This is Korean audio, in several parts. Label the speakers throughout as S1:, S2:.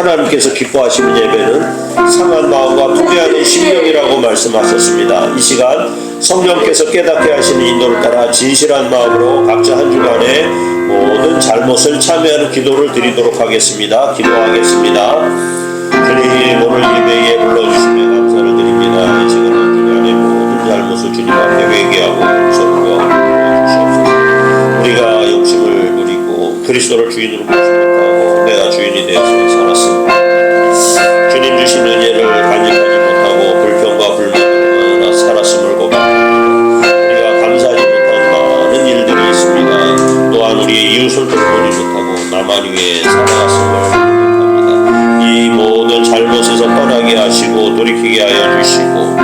S1: 하나님께서 기뻐하시는 예배는 상한 마음과 통회하는 심령이라고 말씀하셨습니다. 이 시간 성령께서 깨닫게 하시는 인도를 따라 진실한 마음으로 각자 한 주간의 모든 잘못을 참여하는 기도를 드리도록 하겠습니다. 기도하겠습니다. 주님, 오늘 예배에 불러주시며 감사를 드립니다. 이 시간 한 주간의 모든 잘못을 주님 앞에 회개하고 용서하여 주시옵소서. 우리가 욕심을 부리고 그리스도를 주인으로 모시지 못하고 내가 주인이 되어서 살았습니다. 주님 주신 은혜를 간직하지 못하고 불평과 불만으로 살았음을 고백합니다. 우리가 감사하지 못한 많은 일들이 있습니다. 또한 우리의 이웃을 돌보지 못하고 나만 위해 살아갔음을 고백합니다. 이 모든 잘못에서 떠나게 하시고 돌이키게 하여 주시고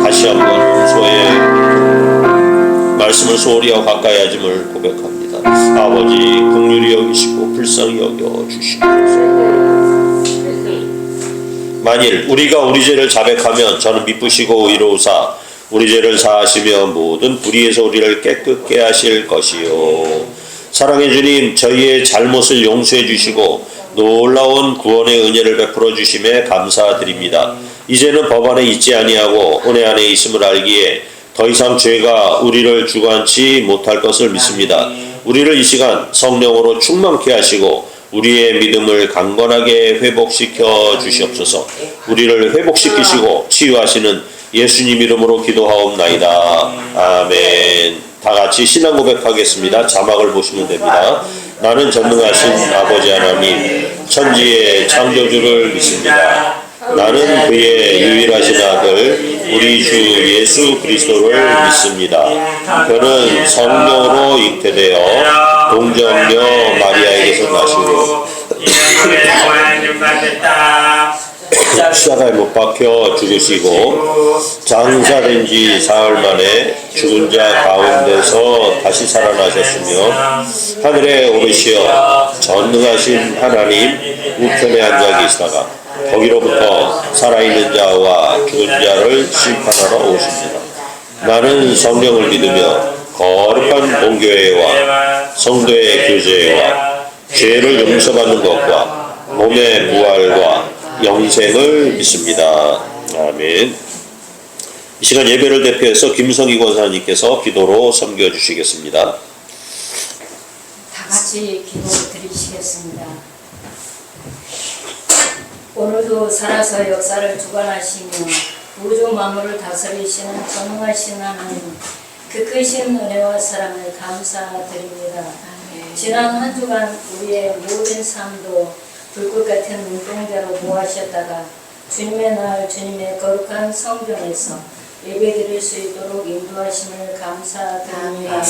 S1: 다시 한번 용서의 말씀을 소홀히 하고 가까이 하심을 고백합니다. 아버지 긍휼히 여기시고 불쌍히 여겨 주시옵소서. 만일 우리가 우리 죄를 자백하면 저는 미쁘시고 의로우사 우리 죄를 사하시며 모든 불의에서 우리를 깨끗게 하실 것이요. 사랑의 주님, 저희의 잘못을 용서해 주시고 놀라운 구원의 은혜를 베풀어 주심에 감사드립니다. 이제는 법 안에 있지 아니하고 은혜 안에 있음을 알기에 더 이상 죄가 우리를 주관치 못할 것을 믿습니다. 우리를 이 시간 성령으로 충만케 하시고 우리의 믿음을 강건하게 회복시켜 주시옵소서. 우리를 회복시키시고 치유하시는 예수님 이름으로 기도하옵나이다. 아멘. 다 같이 신앙 고백하겠습니다. 자막을 보시면 됩니다. 나는 전능하신 아버지 하나님 천지의 창조주를 믿습니다. 나는 그의 유일하신 아들 우리 주 예수 그리스도를 믿습니다. 그는 성령으로 잉태되어 동정녀 마리아에게서 나시고 십자가에 못 박혀 죽으시고 장사된 지 사흘 만에 죽은 자 가운데서 다시 살아나셨으며 하늘에 오르시어 전능하신 하나님 우편에 앉아 계시다가 거기로부터 살아있는 자와 죽은 자를 심판하러 오십니다. 나는 성령을 믿으며 거룩한 공교회와 성도의 교제와 죄를 용서받는 것과 몸의 부활과 영생을 믿습니다. 아멘. 이 시간 예배를 대표해서 김성희 권사님께서 기도로 섬겨주시겠습니다.
S2: 다 같이 기도 드리시겠습니다. 오늘도 살아서 역사를 주관하시며 우주 만물을 다스리시는 전능하신 하나님, 그 크신 은혜와 사랑을 감사드립니다. 지난 한 주간 우리의 모든 삶도 불꽃 같은 눈동자로 모아셨다가 주님의 날 주님의 거룩한 성전에서 예배드릴 수 있도록 인도하심을 감사드립니다.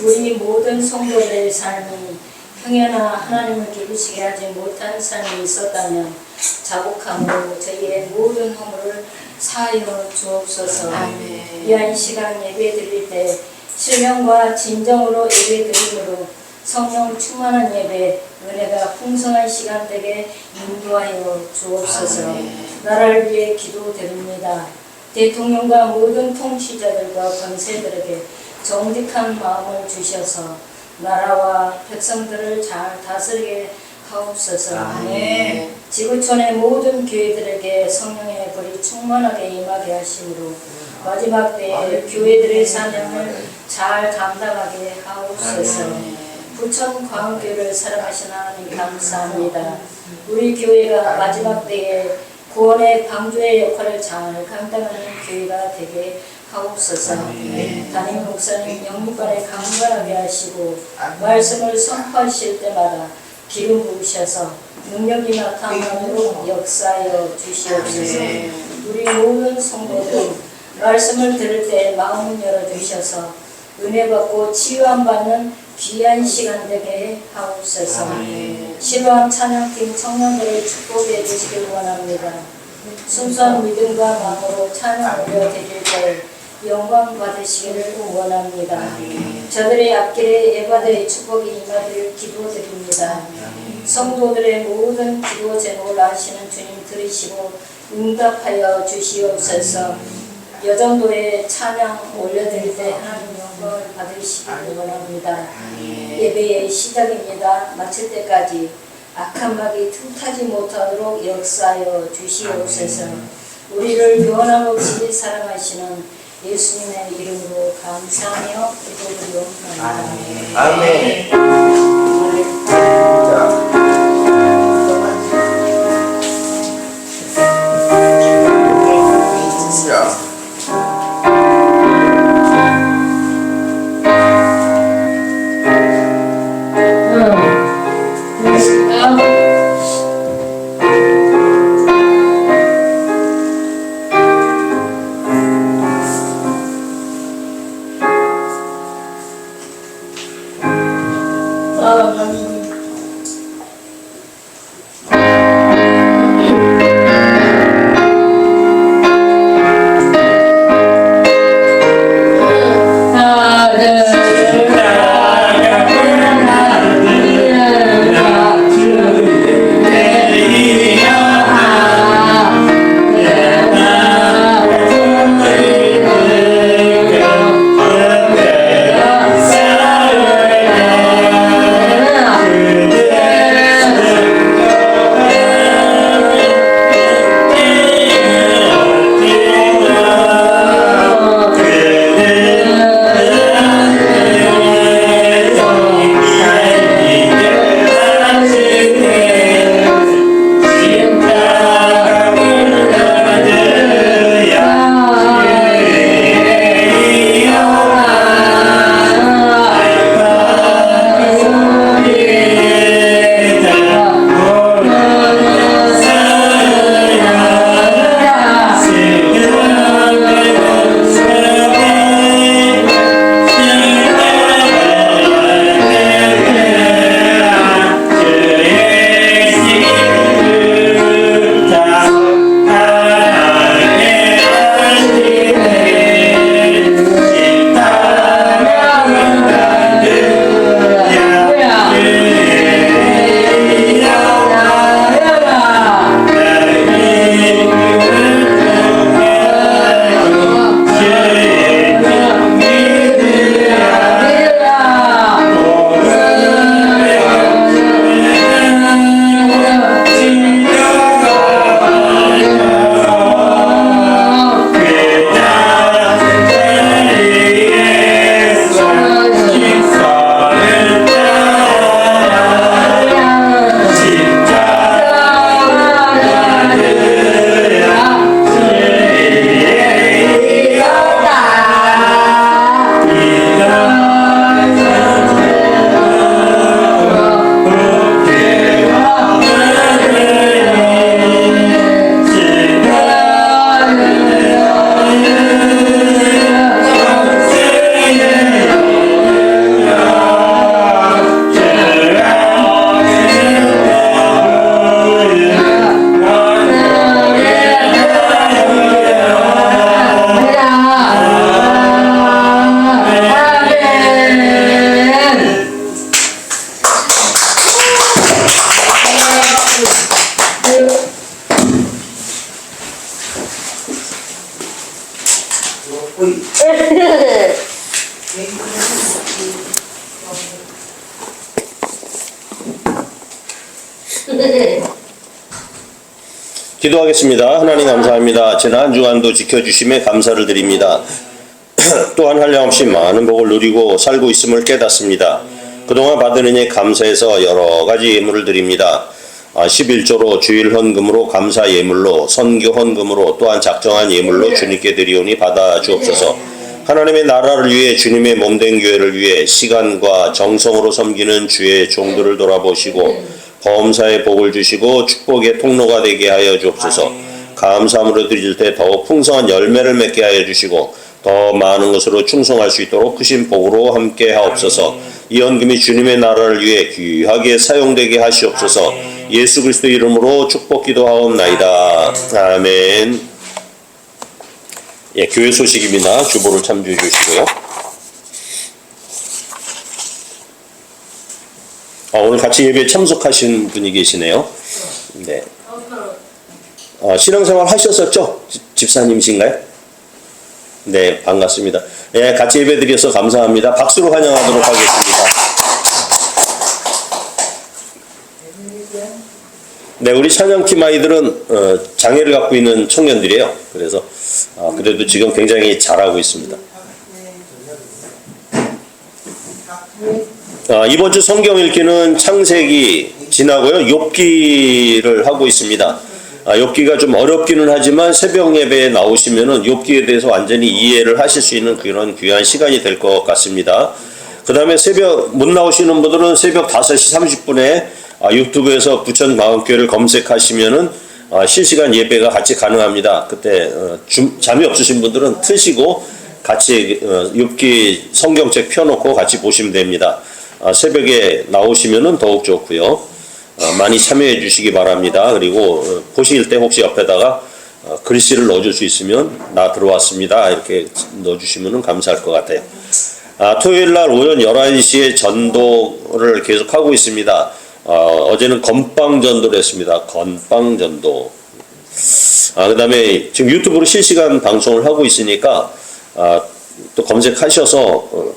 S2: 우리 모든 성도들의 삶이 평연하 하나님을 기쁘시게 하지 못한 삶이 있었다면 자복함으로 저희의 모든 허물을 사하여 주옵소서. 귀한 시간 예배 드릴 때 실명과 진정으로 예배 드림으로 성령 충만한 예배, 은혜가 풍성한 시간 되게 인도하여 주옵소서. 나라를 위해 기도드립니다. 대통령과 모든 통치자들과 권세들에게 정직한 마음을 주셔서 나라와 백성들을 잘 다스리게 하옵소서. 지구촌의 모든 교회들에게 성령의 불이 충만하게 임하게 하심으로 마지막 때에 교회들의 사명을 잘 감당하게 하옵소서. 부천 광교를 사랑하신 하나님 감사합니다. 우리 교회가 마지막 때에 구원의 방주의 역할을 잘 감당하는 교회가 되게 하옵소서. 담임 목사님 영육간에 강건하게 하시고 말씀을 선포하실 때마다 기름 부으셔서 능력이 나타나도록 역사하여 주시옵소서. 우리 모든 성도들 말씀을 들을 때 마음을 열어주셔서 은혜 받고 치유함 받는 귀한 시간 되게 하옵소서. 실로암 찬양팀 청년들을 축복해 주시길 원합니다. 순수한 믿음과 마음으로 찬양 올려드릴 때 영광 받으시기를 원합니다. 저들의 앞길에 예바들의 축복이 임하기를 기도드립니다. 성도들의 모든 기도 제목을 아시는 주님 들으시고 응답하여 주시옵소서. 여정도에 찬양 올려드릴 때 하나님 영광을 받으시기를 원합니다. 예배의 시작입니다. 마칠 때까지 악한 마귀 틈타지 못하도록 역사하여 주시옵소서. 우리를 변함없이 사랑하시는 예수님의 이름으로 감사하며 기도드리옵나이다.
S3: 아멘. 자.
S1: 기도하겠습니다. 하나님 감사합니다. 지난 한 주간도 지켜주심에 감사를 드립니다. 또한 한량없이 많은 복을 누리고 살고 있음을 깨닫습니다. 그동안 받은 은혜 감사해서 여러 가지 예물을 드립니다. 11조로 주일 헌금으로 감사 예물로 선교 헌금으로 또한 작정한 예물로 주님께 드리오니 받아 주옵소서. 하나님의 나라를 위해 주님의 몸된 교회를 위해 시간과 정성으로 섬기는 주의 종들을 돌아보시고 범사에 복을 주시고 축복의 통로가 되게 하여 주옵소서. 감사함으로 드릴 때 더욱 풍성한 열매를 맺게 하여 주시고 더 많은 것으로 충성할 수 있도록 크신 복으로 함께 하옵소서. 이 헌금이 주님의 나라를 위해 귀하게 사용되게 하시옵소서. 예수 그리스도 이름으로 축복 기도하옵나이다. 아멘. 예, 교회 소식입니다. 주보를 참조해 주시고요. 오늘 같이 예배에 참석하신 분이 계시네요. 네. 신앙생활 하셨었죠? 집사님이신가요? 네, 반갑습니다. 예, 같이 예배 드려서 감사합니다. 박수로 환영하도록 하겠습니다. 네, 우리 찬양팀 아이들은 장애를 갖고 있는 청년들이에요. 그래서 그래도 지금 굉장히 잘하고 있습니다. 이번 주 성경 읽기는 창세기 지나고요. 욥기를 하고 있습니다. 욥기가 좀 어렵기는 하지만 새벽 예배에 나오시면은 욥기에 대해서 완전히 이해를 하실 수 있는 그런 귀한 시간이 될 것 같습니다. 그 다음에 새벽 못 나오시는 분들은 새벽 5시 30분에 유튜브에서 부천마음교회를 검색하시면은 실시간 예배가 같이 가능합니다. 그때 잠이 없으신 분들은 트시고 같이 욥기 성경책 펴놓고 같이 보시면 됩니다. 새벽에 나오시면은 더욱 좋고요. 많이 참여해 주시기 바랍니다. 그리고 보실 때 혹시 옆에다가 글씨를 넣어줄 수 있으면 나 들어왔습니다 이렇게 넣어주시면 감사할 것 같아요. 토요일날 오전 11시에 전도를 계속하고 있습니다. 어제는 건빵 전도를 했습니다. 건빵 전도. 그 다음에 지금 유튜브로 실시간 방송을 하고 있으니까 또 검색하셔서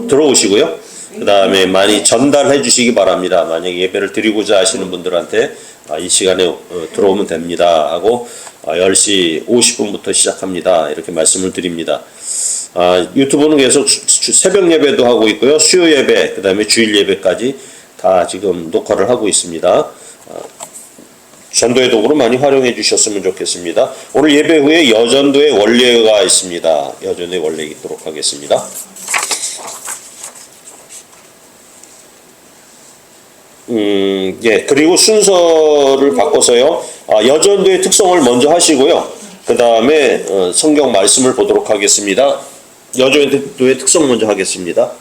S1: 들어오시고요. 그 다음에 많이 전달해 주시기 바랍니다. 만약에 예배를 드리고자 하시는 분들한테 이 시간에 들어오면 됩니다 하고 10시 50분부터 시작합니다 이렇게 말씀을 드립니다. 유튜브는 계속 새벽 예배도 하고 있고요. 수요 예배, 그 다음에 주일 예배까지 다 지금 녹화를 하고 있습니다. 전도의 도구로 많이 활용해 주셨으면 좋겠습니다. 오늘 예배 후에 여전도의 원례가 있습니다. 여전도의 원례 읽도록 하겠습니다. 예, 그리고 순서를 바꿔서요. 여전도의 특성을 먼저 하시고요. 그 다음에 성경 말씀을 보도록 하겠습니다. 여전도의 특성 먼저 하겠습니다.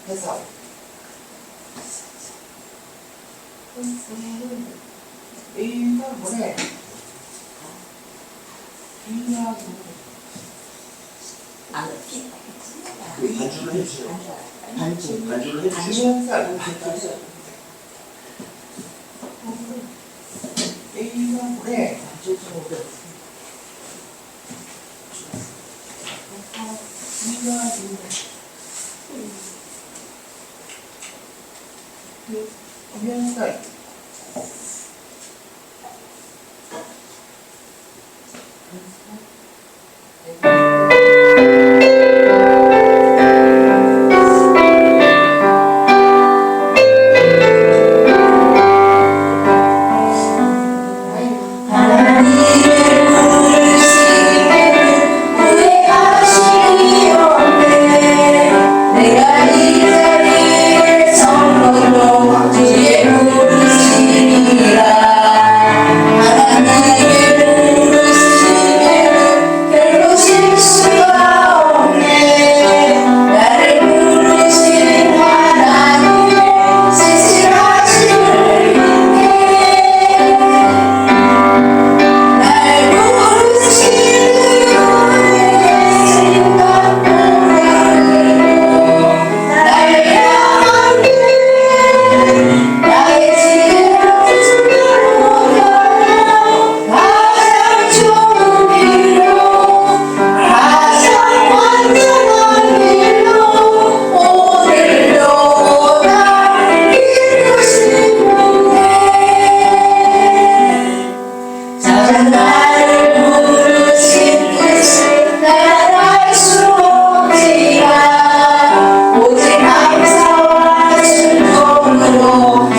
S3: 해서 이거 뭐래?
S4: 반주를 해주세요. 반주를 해주세요.
S3: 이거 뭐래? 오면서
S5: 오직 감사와 순종으로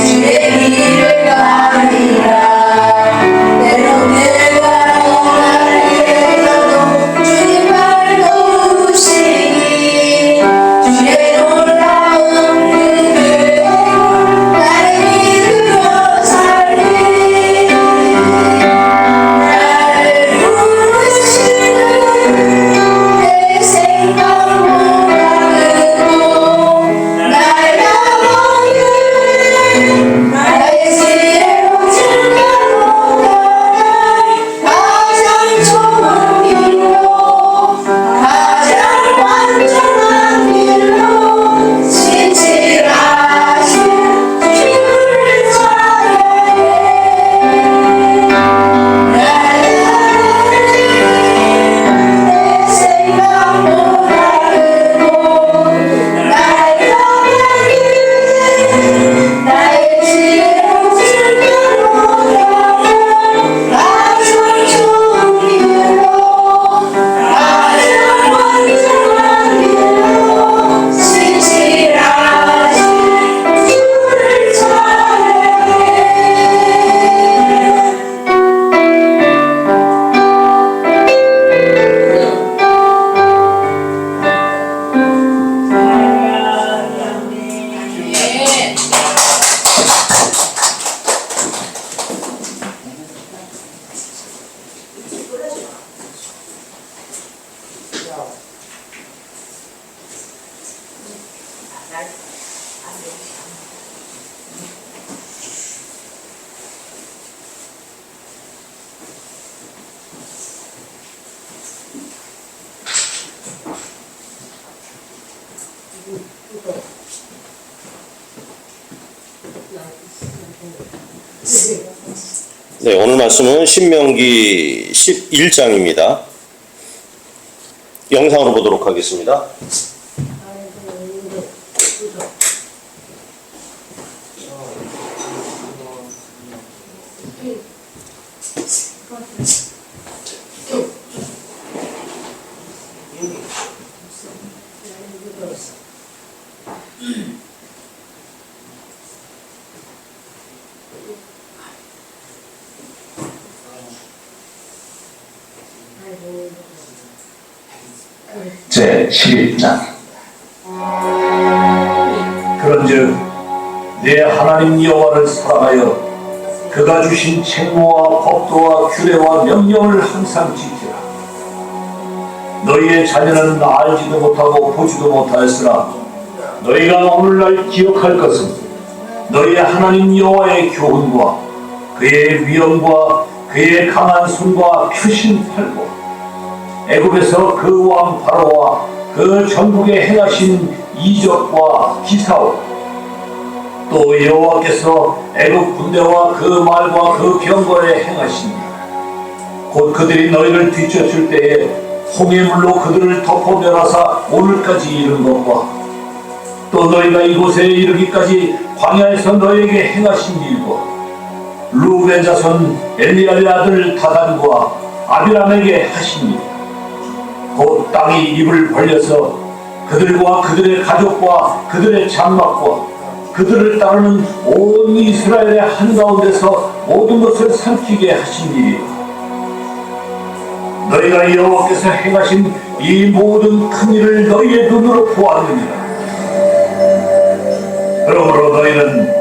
S1: 네, 오늘 말씀은 신명기 11장입니다. 영상으로 보도록 하겠습니다.
S5: 제 11장. 그런즉 내 하나님 여호와를 사랑하여 그가 주신 책무와 법도와 규례와 명령을 항상 지키라. 너희의 자녀는 알지도 못하고 보지도 못하였으나 너희가 오늘날 기억할 것은 너희의 하나님 여호와의 교훈과 그의 위엄과 그의 강한 손과 펴신 팔과 애굽에서 그 왕 바로와 그 전국에 행하신 이적과 기사와 또 여호와께서 애굽 군대와 그 말과 그 병거에 행하신 곧 그들이 너희를 뒤쫓을 때에 홍해물로 그들을 덮어 멸하사 오늘까지 이른 것과 또 너희가 이곳에 이르기까지 광야에서 너희에게 행하신 일과 루벤 자손 엘리야의 아들 다단과 아비람에게 하신 일 곧 땅이 입을 벌려서 그들과 그들의 가족과 그들의 장막과 그들을 따르는 온 이스라엘의 한가운데서 모든 것을 삼키게 하신 일이요 너희가 여호와께서 행하신 이 모든 큰 일을 너희의 눈으로 보았느니라. 그러므로 너희는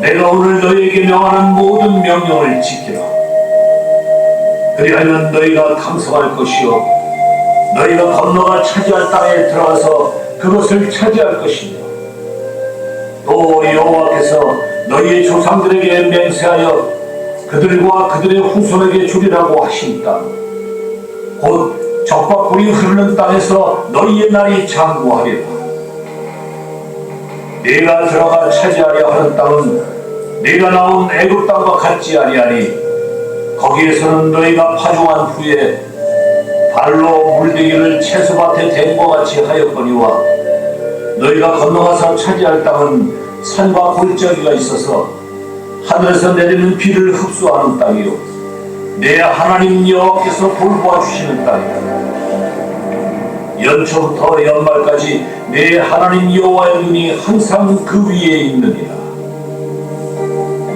S5: 내가 오늘 너희에게 명하는 모든 명령을 지키라. 그리하면 너희가 강성할 것이요 너희가 건너가 차지할 땅에 들어가서 그것을 차지할 것이며 또 여호와께서 너희의 조상들에게 맹세하여 그들과 그들의 후손에게 주리라고 하신 땅 곧 적과 꿀이 흐르는 땅에서 너희의 날이 장구하리라. 네가 들어가 차지하려 하는 땅은 네가 나온 애굽 땅과 같지 아니하니 거기에서는 너희가 파종한 후에 발로 물대기를 채소밭에 댄 것 같이 하였거니와 너희가 건너가서 차지할 땅은 산과 골짜기가 있어서 하늘에서 내리는 비를 흡수하는 땅이요 내 하나님 여호와께서 돌보아 주시는 땅이다. 연초부터 연말까지 내 하나님 여호와의 눈이 항상 그 위에 있느니라.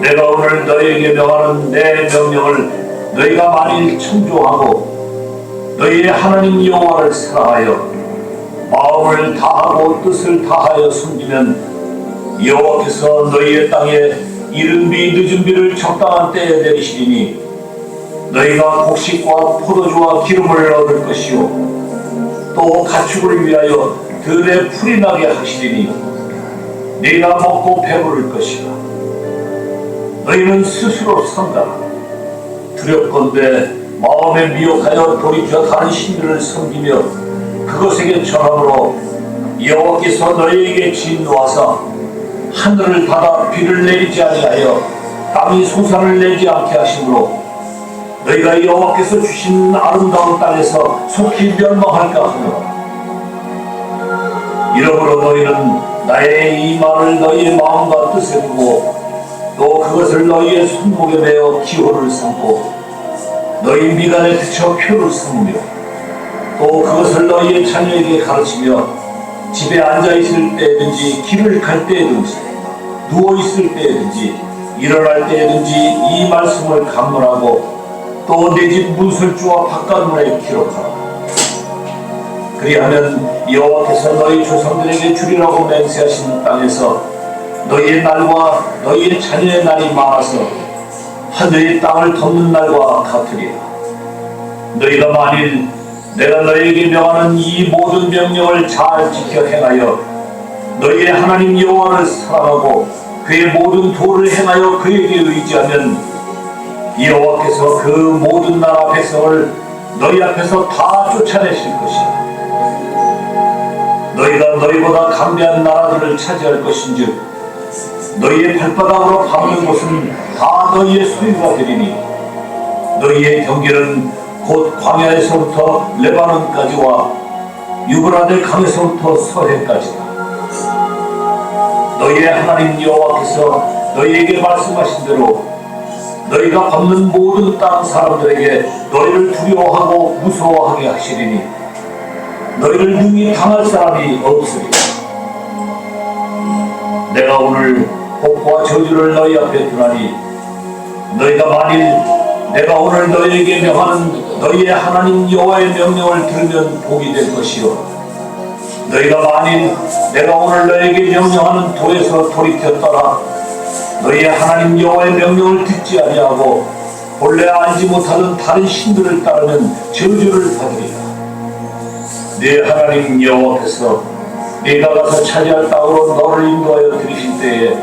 S5: 내가 오늘 너희에게 명하는 내 명령을 너희가 만일 청조하고 너희의 하나님 여호와를 사랑하여 마음을 다하고 뜻을 다하여 섬기면 여호와께서 너희의 땅에 이른 비 늦은 비를 적당한 때에 내리시리니 너희가 곡식과 포도주와 기름을 얻을 것이요 또 가축을 위하여 들에 풀이 나게 하시리니 네가 먹고 배부를 것이라. 너희는 스스로 선다. 두렵건대 마음에 미혹하여 돌이켜 다른 신들을 섬기며 그것에게 절함으로 여호와께서 너희에게 진노하사 하늘을 닫아 비를 내리지 아니하여 땅이 소산을 내지 않게 하심으로 너희가 여호와께서 주신 아름다운 땅에서 속히 멸망할까 하노라. 이러므로 너희는 나의 이 말을 너희의 마음과 뜻에 두고 또 그것을 너희의 손목에 매어 기호를 삼고 너희 미간에 그쳐 표를 삼으며 또 그것을 너희의 자녀에게 가르치며 집에 앉아있을 때든지 길을 갈 때든지 누워있을 때든지 일어날 때든지 이 말씀을 강론하고 또 내 집 문설주와 바깥문에 기록하라. 그리하면 여호와께서 너희 조상들에게 주리라고 맹세하신 땅에서 너희의 날과 너희의 자녀의 날이 많아서 하늘의 땅을 덮는 날과 같으리라. 너희가 만일 내가 너희에게 명하는 이 모든 명령을 잘 지켜 행하여 너희의 하나님 여호와를 사랑하고 그의 모든 도를 행하여 그에게 의지하면 여호와께서 그 모든 나라 백성을 너희 앞에서 다 쫓아내실 것이다. 너희가 너희보다 강대한 나라들을 차지할 것인즉 너희의 발바닥으로 밟는 곳은 다 너희의 소유가 되리니 너희의 경계는 곧 광야에서부터 레바논까지와 유브라데 강에서부터 서해까지다. 너희의 하나님 여호와께서 너희에게 말씀하신 대로 너희가 밟는 모든 땅 사람들에게 너희를 두려워하고 무서워하게 하시리니 너희를 능히 당할 사람이 없으리라. 내가 오늘 복과 저주를 너희 앞에 두나니 너희가 만일 내가 오늘 너희에게 명하는 너희의 하나님 여호와의 명령을 들으면 복이 될 것이요 너희가 만일 내가 오늘 너희에게 명령하는 도에서 돌이켜 떠나 너희의 하나님 여호와의 명령을 듣지 아니하고 본래 알지 못하던 다른 신들을 따르면 저주를 받으리라. 네 하나님 여호와께서 네가 가서 차지할 땅으로 너를 인도하여 들이실 때에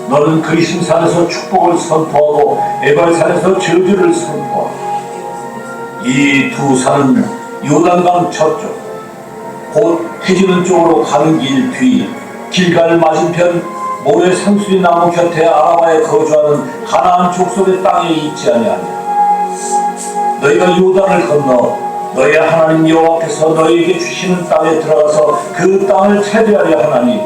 S5: 너는 그리심산에서 축복을 선포하고 에발산에서 저주를 선포하고 이 두 산은 요단강 저쪽 곧 해지는 쪽으로 가는 길 뒤 길갈 맞은편 모래 상수리 나무 곁에 아라바에 거주하는 가나안 족속의 땅에 있지 아니하냐. 너희가 요단을 건너 너희 하나님 여호와께서 너희에게 주시는 땅에 들어가서 그 땅을 차지하려 하나니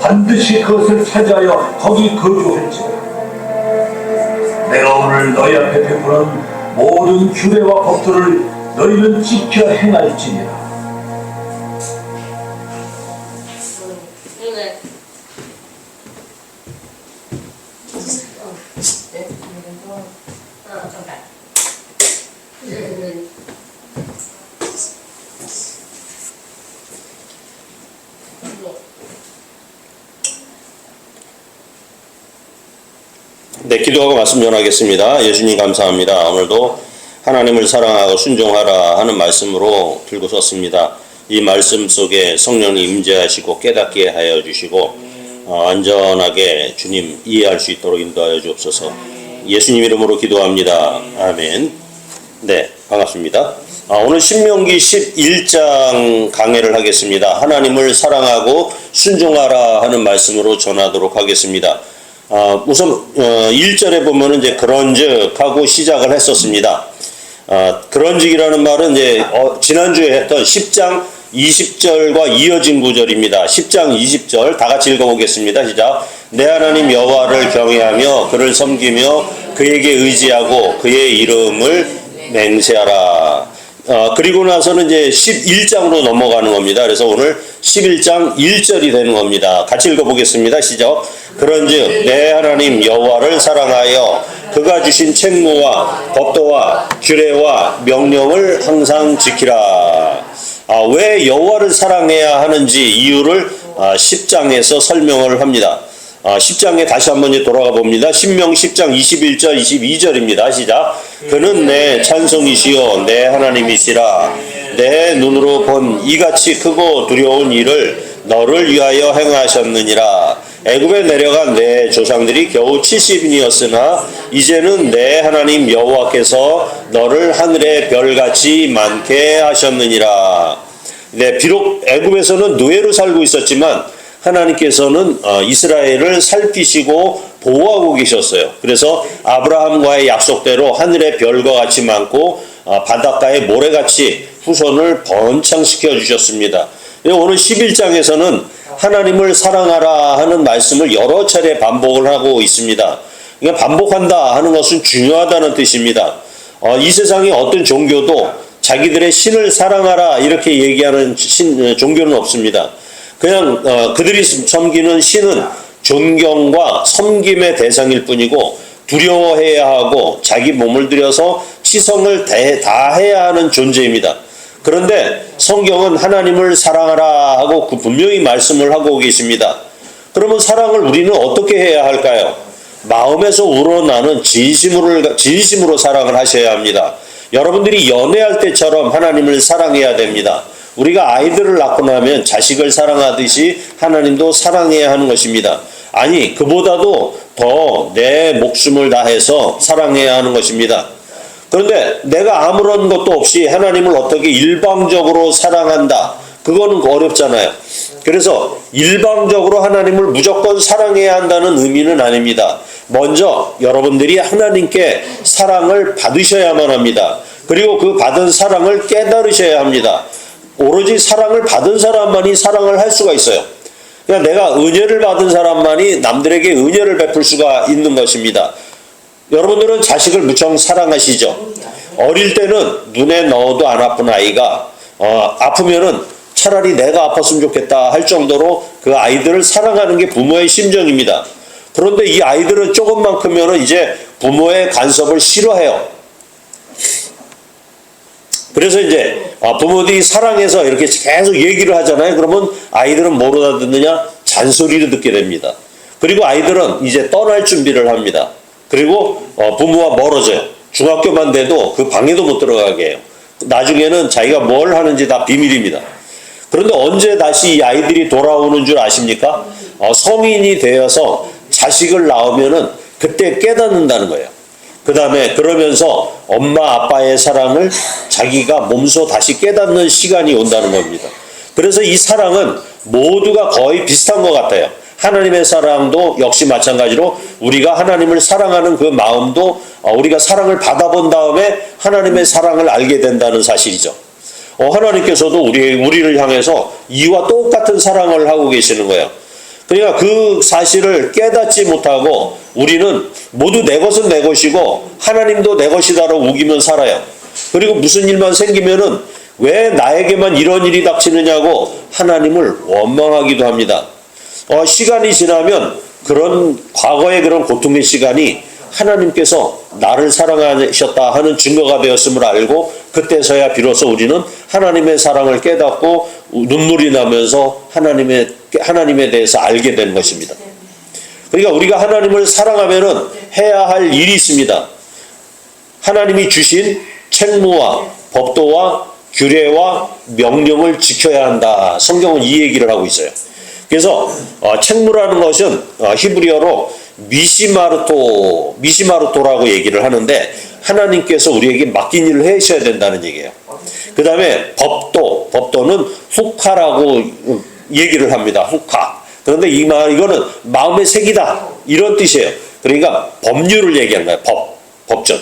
S5: 반드시 그것을 차지하여 거기 거주할지라. 내가 오늘 너희 앞에 베푸는 모든 규례와 법도를 너희는 지켜 행할지니라.
S1: 네, 기도하고 말씀 전하겠습니다. 예수님 감사합니다. 오늘도 하나님을 사랑하고 순종하라 하는 말씀으로 들고 섰습니다. 이 말씀 속에 성령님 임재하시고 깨닫게 하여 주시고 안전하게 주님 이해할 수 있도록 인도하여 주옵소서. 예수님 이름으로 기도합니다. 아멘. 네, 반갑습니다. 오늘 신명기 11장 강해를 하겠습니다. 하나님을 사랑하고 순종하라 하는 말씀으로 전하도록 하겠습니다. 우선 1절에 보면은 이제 그런즉 하고 시작을 했었습니다. 그런즉이라는 말은 이제 지난주에 했던 10장 20절과 이어진 구절입니다. 10장 20절 다 같이 읽어보겠습니다. 시작. 내 하나님 여호와를 경외하며 그를 섬기며 그에게 의지하고 그의 이름을 맹세하라. 그리고 나서는 이제 11장으로 넘어가는 겁니다. 그래서 오늘 11장 1절이 되는 겁니다. 같이 읽어보겠습니다. 시작. 그런즉 내 하나님 여호와를 사랑하여 그가 주신 책무와 법도와 규례와 명령을 항상 지키라. 왜 여호와를 사랑해야 하는지 이유를 10장에서 설명을 합니다. 10장에 다시 한번 돌아가 봅니다. 신명 10장 21절 22절입니다. 시작. 그는 내 찬송이시요 내 하나님이시라. 내 눈으로 본 이같이 크고 두려운 일을 너를 위하여 행하셨느니라. 애굽에 내려간 내 조상들이 겨우 70인이었으나 이제는 내 하나님 여호와께서 너를 하늘의 별같이 많게 하셨느니라. 네, 비록 애굽에서는 노예로 살고 있었지만 하나님께서는 이스라엘을 살피시고 보호하고 계셨어요. 그래서 아브라함과의 약속대로 하늘의 별과 같이 많고 바닷가의 모래같이 후손을 번창시켜 주셨습니다. 오늘 11장에서는 하나님을 사랑하라 하는 말씀을 여러 차례 반복을 하고 있습니다. 그러니까 반복한다 하는 것은 중요하다는 뜻입니다. 이 세상에 어떤 종교도 자기들의 신을 사랑하라 이렇게 얘기하는 종교는 없습니다. 그냥 그들이 섬기는 신은 존경과 섬김의 대상일 뿐이고 두려워해야 하고 자기 몸을 들여서 치성을 다해야 하는 존재입니다. 그런데 성경은 하나님을 사랑하라 하고 분명히 말씀을 하고 계십니다. 그러면 사랑을 우리는 어떻게 해야 할까요? 마음에서 우러나는 진심으로 사랑을 하셔야 합니다. 여러분들이 연애할 때처럼 하나님을 사랑해야 됩니다. 우리가 아이들을 낳고 나면 자식을 사랑하듯이 하나님도 사랑해야 하는 것입니다. 아니, 그보다도 더 내 목숨을 다해서 사랑해야 하는 것입니다. 그런데 내가 아무런 것도 없이 하나님을 어떻게 일방적으로 사랑한다, 그거는 어렵잖아요. 그래서 일방적으로 하나님을 무조건 사랑해야 한다는 의미는 아닙니다. 먼저 여러분들이 하나님께 사랑을 받으셔야만 합니다. 그리고 그 받은 사랑을 깨달으셔야 합니다. 오로지 사랑을 받은 사람만이 사랑을 할 수가 있어요. 그러니까 내가 은혜를 받은 사람만이 남들에게 은혜를 베풀 수가 있는 것입니다. 여러분들은 자식을 무척 사랑하시죠? 어릴 때는 눈에 넣어도 안 아픈 아이가 아프면은 차라리 내가 아팠으면 좋겠다 할 정도로 그 아이들을 사랑하는 게 부모의 심정입니다. 그런데 이 아이들은 조금만 크면은 이제 부모의 간섭을 싫어해요. 그래서 이제 부모들이 사랑해서 이렇게 계속 얘기를 하잖아요. 그러면 아이들은 뭐로 듣느냐? 잔소리를 듣게 됩니다. 그리고 아이들은 이제 떠날 준비를 합니다. 그리고 부모와 멀어져요. 중학교만 돼도 그 방에도 못 들어가게 해요. 나중에는 자기가 뭘 하는지 다 비밀입니다. 그런데 언제 다시 이 아이들이 돌아오는 줄 아십니까? 성인이 되어서 자식을 낳으면은 그때 깨닫는다는 거예요. 그 다음에 그러면서 엄마 아빠의 사랑을 자기가 몸소 다시 깨닫는 시간이 온다는 겁니다. 그래서 이 사랑은 모두가 거의 비슷한 것 같아요. 하나님의 사랑도 역시 마찬가지로 우리가 하나님을 사랑하는 그 마음도 우리가 사랑을 받아본 다음에 하나님의 사랑을 알게 된다는 사실이죠. 하나님께서도 우리를 향해서 이와 똑같은 사랑을 하고 계시는 거예요. 그러니까 그 사실을 깨닫지 못하고 우리는 모두 내 것은 내 것이고 하나님도 내 것이다라고 우기면 살아요. 그리고 무슨 일만 생기면은 왜 나에게만 이런 일이 닥치느냐고 하나님을 원망하기도 합니다. 시간이 지나면 그런 과거의 그런 고통의 시간이 하나님께서 나를 사랑하셨다 하는 증거가 되었음을 알고 그때서야 비로소 우리는 하나님의 사랑을 깨닫고 눈물이 나면서 하나님에 대해서 알게 된 것입니다. 그러니까 우리가 하나님을 사랑하면은 해야 할 일이 있습니다. 하나님이 주신 책무와 법도와 규례와 명령을 지켜야 한다. 성경은 이 얘기를 하고 있어요. 그래서 책무라는 것은 히브리어로 미시마르토라고 얘기를 하는데 하나님께서 우리에게 맡긴 일을 하셔야 된다는 얘기예요. 그 다음에 법도는 후카라고 얘기를 합니다. 후카. 그런데 이거는 마음의 색이다 이런 뜻이에요. 그러니까 법률을 얘기하는 거예요. 법전.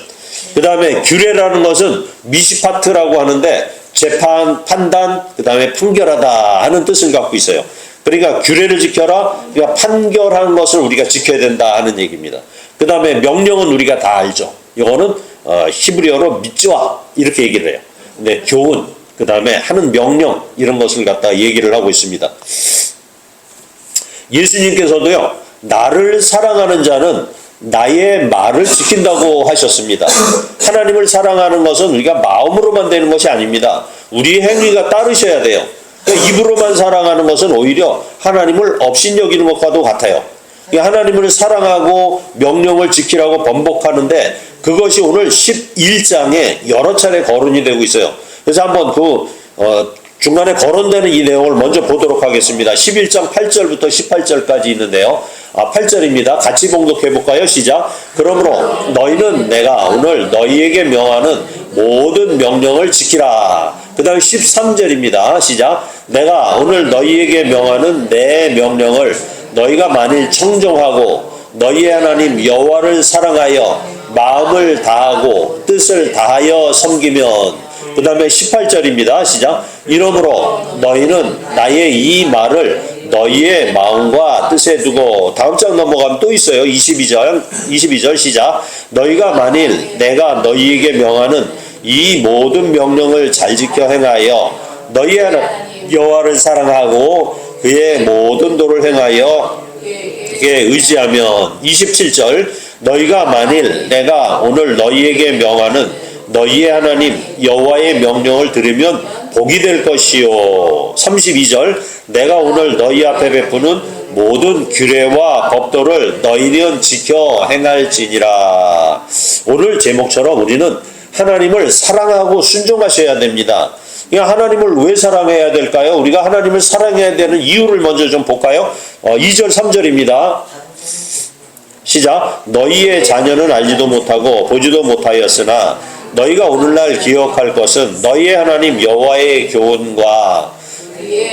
S1: 그 다음에 규례라는 것은 미시파트라고 하는데 재판, 판단, 그 다음에 판결하다 하는 뜻을 갖고 있어요. 그러니까 규례를 지켜라. 그러니까 판결한 것을 우리가 지켜야 된다 하는 얘기입니다. 그 다음에 명령은 우리가 다 알죠. 이거는 히브리어로 미츠와 이렇게 얘기를 해요. 근데 교훈, 그 다음에 하는 명령 이런 것을 갖다 얘기를 하고 있습니다. 예수님께서도요. 나를 사랑하는 자는 나의 말을 지킨다고 하셨습니다. 하나님을 사랑하는 것은 우리가 마음으로만 되는 것이 아닙니다. 우리의 행위가 따르셔야 돼요. 입으로만 사랑하는 것은 오히려 하나님을 업신여기는 것과도 같아요. 하나님을 사랑하고 명령을 지키라고 번복하는데 그것이 오늘 11장에 여러 차례 거론이 되고 있어요. 그래서 한번 중간에 거론되는 이 내용을 먼저 보도록 하겠습니다. 11장 8절부터 18절까지 있는데요. 8절입니다. 같이 봉독해 볼까요? 시작. 그러므로 너희는 내가 오늘 너희에게 명하는 모든 명령을 지키라. 그 다음에 13절입니다. 시작. 내가 오늘 너희에게 명하는 내 명령을 너희가 만일 청종하고 너희의 하나님 여호와를 사랑하여 마음을 다하고 뜻을 다하여 섬기면 그 다음에 18절입니다. 시작. 이러므로 너희는 나의 이 말을 너희의 마음과 뜻에 두고 다음 장 넘어가면 또 있어요. 22절 시작. 너희가 만일 내가 너희에게 명하는 이 모든 명령을 잘 지켜 행하여 너희의 여호와를 사랑하고 그의 모든 도를 행하여 그에 의지하면 27절 너희가 만일 내가 오늘 너희에게 명하는 너희의 하나님 여호와의 명령을 들으면 복이 될 것이요. 32절 내가 오늘 너희 앞에 베푸는 모든 규례와 법도를 너희는 지켜 행할지니라. 오늘 제목처럼 우리는 하나님을 사랑하고 순종하셔야 됩니다. 하나님을 왜 사랑해야 될까요? 우리가 하나님을 사랑해야 되는 이유를 먼저 좀 볼까요? 2절 3절입니다. 시작. 너희의 자녀는 알지도 못하고 보지도 못하였으나 너희가 오늘날 기억할 것은 너희의 하나님 여호와의 교훈과